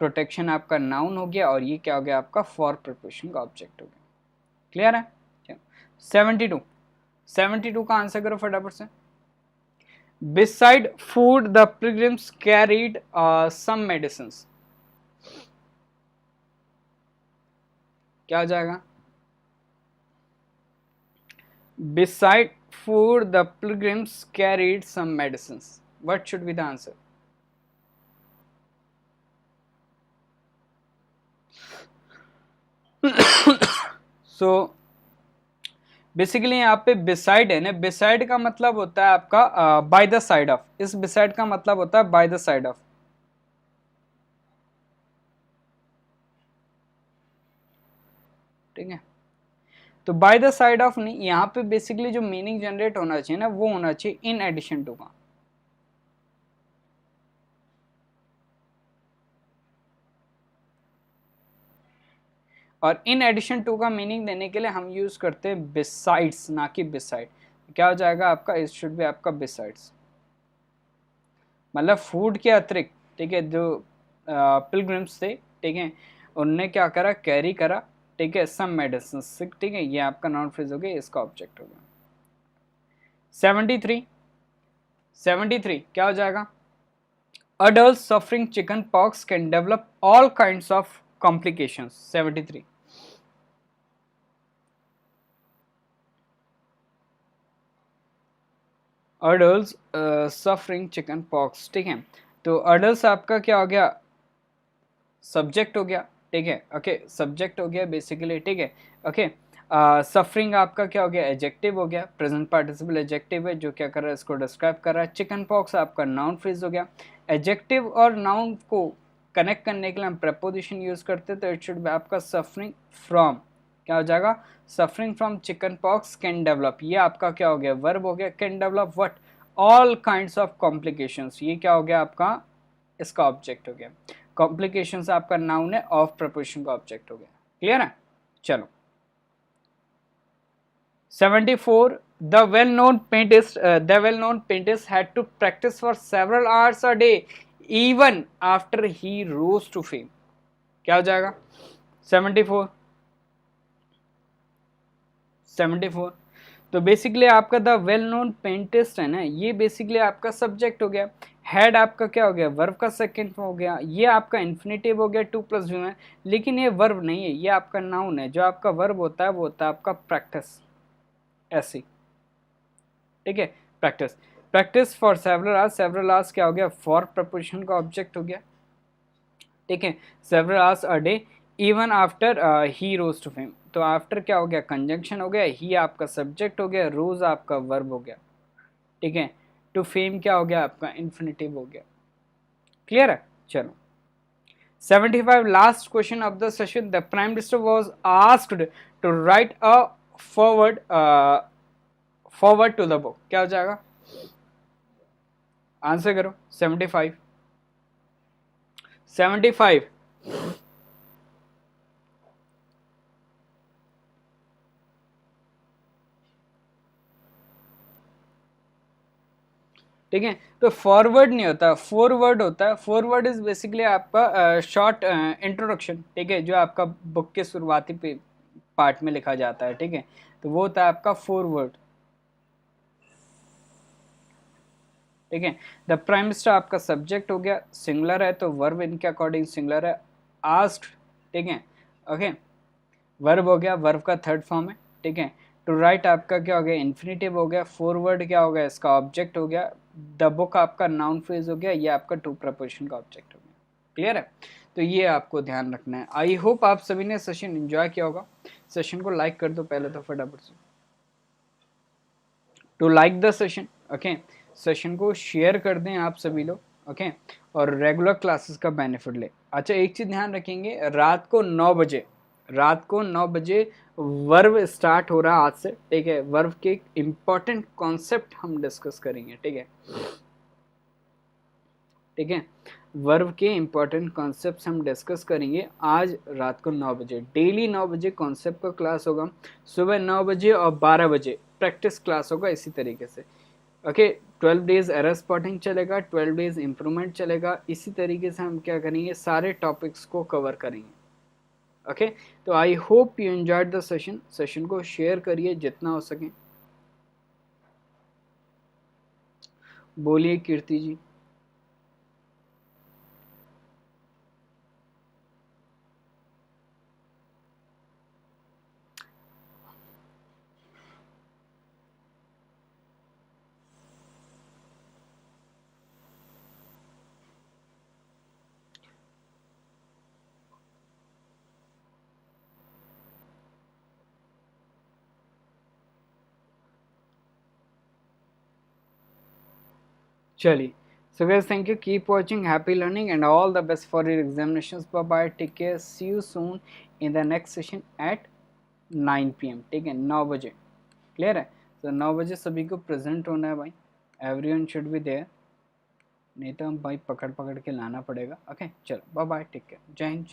प्रोटेक्शन आपका नाउन हो गया और ये क्या हो गया आपका फॉर प्रिपरेशन का ऑब्जेक्ट हो गया। क्लियर है? 72, 72 का आंसर करो फटाफट से। Beside food the pilgrims carried some medicines, क्या हो जाएगा? Beside food, the pilgrims carried some medicines. What should be the answer? So basically यहाँ पे बिसाइड है ना, बिसाइड का मतलब होता है आपका बाय द साइड ऑफ, इस बिसाइड का मतलब होता है बाय द साइड ऑफ। ठीक है, तो बाय द साइड ऑफ नहीं, यहाँ पे बेसिकली जो मीनिंग जनरेट होना चाहिए ना वो होना चाहिए इन एडिशन टू का। और इन एडिशन टू का मीनिंग देने के लिए हम यूज करते हैं बिसाइड्स, ना कि बिसाइड। क्या हो जाएगा आपका? इट शुड बी आपका बिसाइड्स, मतलब फूड के अतिरिक्त। ठीक है, जो पिलग्रिम्स थे, ठीक है, उनने क्या करा? कैरी करा, ठीक है, सम मेडिसिन। ठीक है, ये आपका नाउन फ्रेज हो गया, इसका ऑब्जेक्ट हो गया। 73, 73 क्या हो जाएगा? adults suffering chicken pox can develop all kinds of complications. 73. adults suffering chicken pox, ठीक है। तो adults आपका क्या हो गया, सब्जेक्ट हो गया, ठीक है, ओके, सब्जेक्ट हो गया बेसिकली, ठीक है, ओके। सफरिंग आपका क्या हो गया, एडजेक्टिव हो गया, प्रेजेंट पार्टिसिपल एडजेक्टिव है जो क्या कर रहा है, इसको डिस्क्राइब कर रहा है। चिकन पॉक्स आपका नाउन फ्रेज हो गया। एडजेक्टिव और नाउन को कनेक्ट करने के लिए हम प्रपोजिशन यूज करते हैं, तो इट शुड बी आपका सफरिंग फ्रॉम, क्या हो जाएगा, suffering from chicken pox can develop, ये आपका क्या हो गया, वर्ब हो गया। Can develop what, all kinds of complications, ये क्या हो गया आपका, इसका ऑब्जेक्ट हो गया। कॉम्प्लिकेशंस आपका नाउन है, ऑफ प्रपोजिशन का ऑब्जेक्ट हो गया। क्लियर है, चलो। 74. The well-known paintist had to practice for several hours a day even after he rose to fame. क्या हो जाएगा, 74 74। तो बेसिकली आपका द वेल नोन पेंटिस्ट है ना, ये बेसिकली आपका सब्जेक्ट हो गया। हैड आपका क्या हो गया, वर्ब का सेकंड हो गया। ये आपका इन्फिनेटिव हो गया 2+V में, लेकिन ये वर्ब नहीं है, ये आपका नाउन है। जो आपका वर्ब होता है वो होता है आपका प्रैक्टिस, ऐसी, ठीक है, practice. Practice for several hours, several hours क्या हो गया, फॉर प्रपोजिशन का ऑब्जेक्ट हो गया, ठीक है। Several hours a day even after he rose to fame, तो आफ्टर क्या हो गया, कंजंक्शन हो गया। ही आपका सब्जेक्ट हो गया, रोज आपका वर्ब हो गया, ठीक है। टू फेम क्या हो गया आपका, इन्फिनेटिव हो गया। क्लियर है, चलो। 75 last question of the session. The prime minister was asked to write a foreword foreword to the book, क्या हो जाएगा, आंसर करो। 75 75 ठीक है। तो फॉरवर्ड नहीं होता, फॉरवर्ड होता है। फॉरवर्ड इज बेसिकली आपका शॉर्ट इंट्रोडक्शन, ठीक है, जो आपका बुक के शुरुआती पार्ट में लिखा जाता है, ठीक है। तो वो होता है आपका फॉरवर्ड, ठीक है। द प्राइम मिनिस्टर आपका सब्जेक्ट हो गया, सिंगुलर है तो वर्ब इनके अकॉर्डिंग सिंगुलर है, आस्क्ड, ठीक है, ओके। वर्ब हो गया, वर्ब का थर्ड फॉर्म है, ठीक है। टू राइट आपका क्या हो गया, इन्फिनेटिव हो गया। फॉरवर्ड क्या हो गया, इसका ऑब्जेक्ट हो गया। द बुक आपका नाउन फ्रेज हो गया, ये आपका टू प्रपोजिशन का ऑब्जेक्ट हो गया। क्लियर है, तो ये आपको ध्यान रखना है। आई होप आप सभी ने सेशन एंजॉय किया होगा। सेशन को लाइक कर दो पहले तो फटाफट से, to like the session, okay. Session को शेयर कर दें आप सभी लोग, ओके। और रेगुलर क्लासेस का बेनिफिट ले। अच्छा, एक चीज़ ध्यान रखेंगे, रात को 9 बजे, रात को 9 बजे वर्ब स्टार्ट हो रहा है आज से, ठीक है। वर्ब के इम्पॉर्टेंट कॉन्सेप्ट हम डिस्कस करेंगे, ठीक है, ठीक है। वर्ब के इम्पॉर्टेंट कॉन्सेप्ट्स हम डिस्कस करेंगे आज रात को 9 बजे। डेली 9 बजे कॉन्सेप्ट का क्लास होगा, सुबह 9 बजे और 12 बजे प्रैक्टिस क्लास होगा, इसी तरीके से, ओके। 12 डेज एरर स्पॉटिंग चलेगा, 12 डेज इम्प्रूवमेंट चलेगा, इसी तरीके से हम क्या करेंगे, सारे टॉपिक्स को कवर करेंगे, ओके। तो I hope you enjoyed the session. Session को शेयर करिए जितना हो सके। बोलिए कीर्ति जी। चलिए, so guys, thank you, keep watching, happy learning and all the best for your examinations. Bye bye, take care, see you soon in the next session at 9 PM, ठीक है, 9 बजे। क्लियर है, तो 9 बजे सभी को प्रेजेंट होना है भाई, एवरीवन शुड बी देयर, नहीं तो हम भाई पकड़ पकड़ के लाना पड़ेगा, ओके। चलो बाय बाय, टेक केयर, जय हिंद।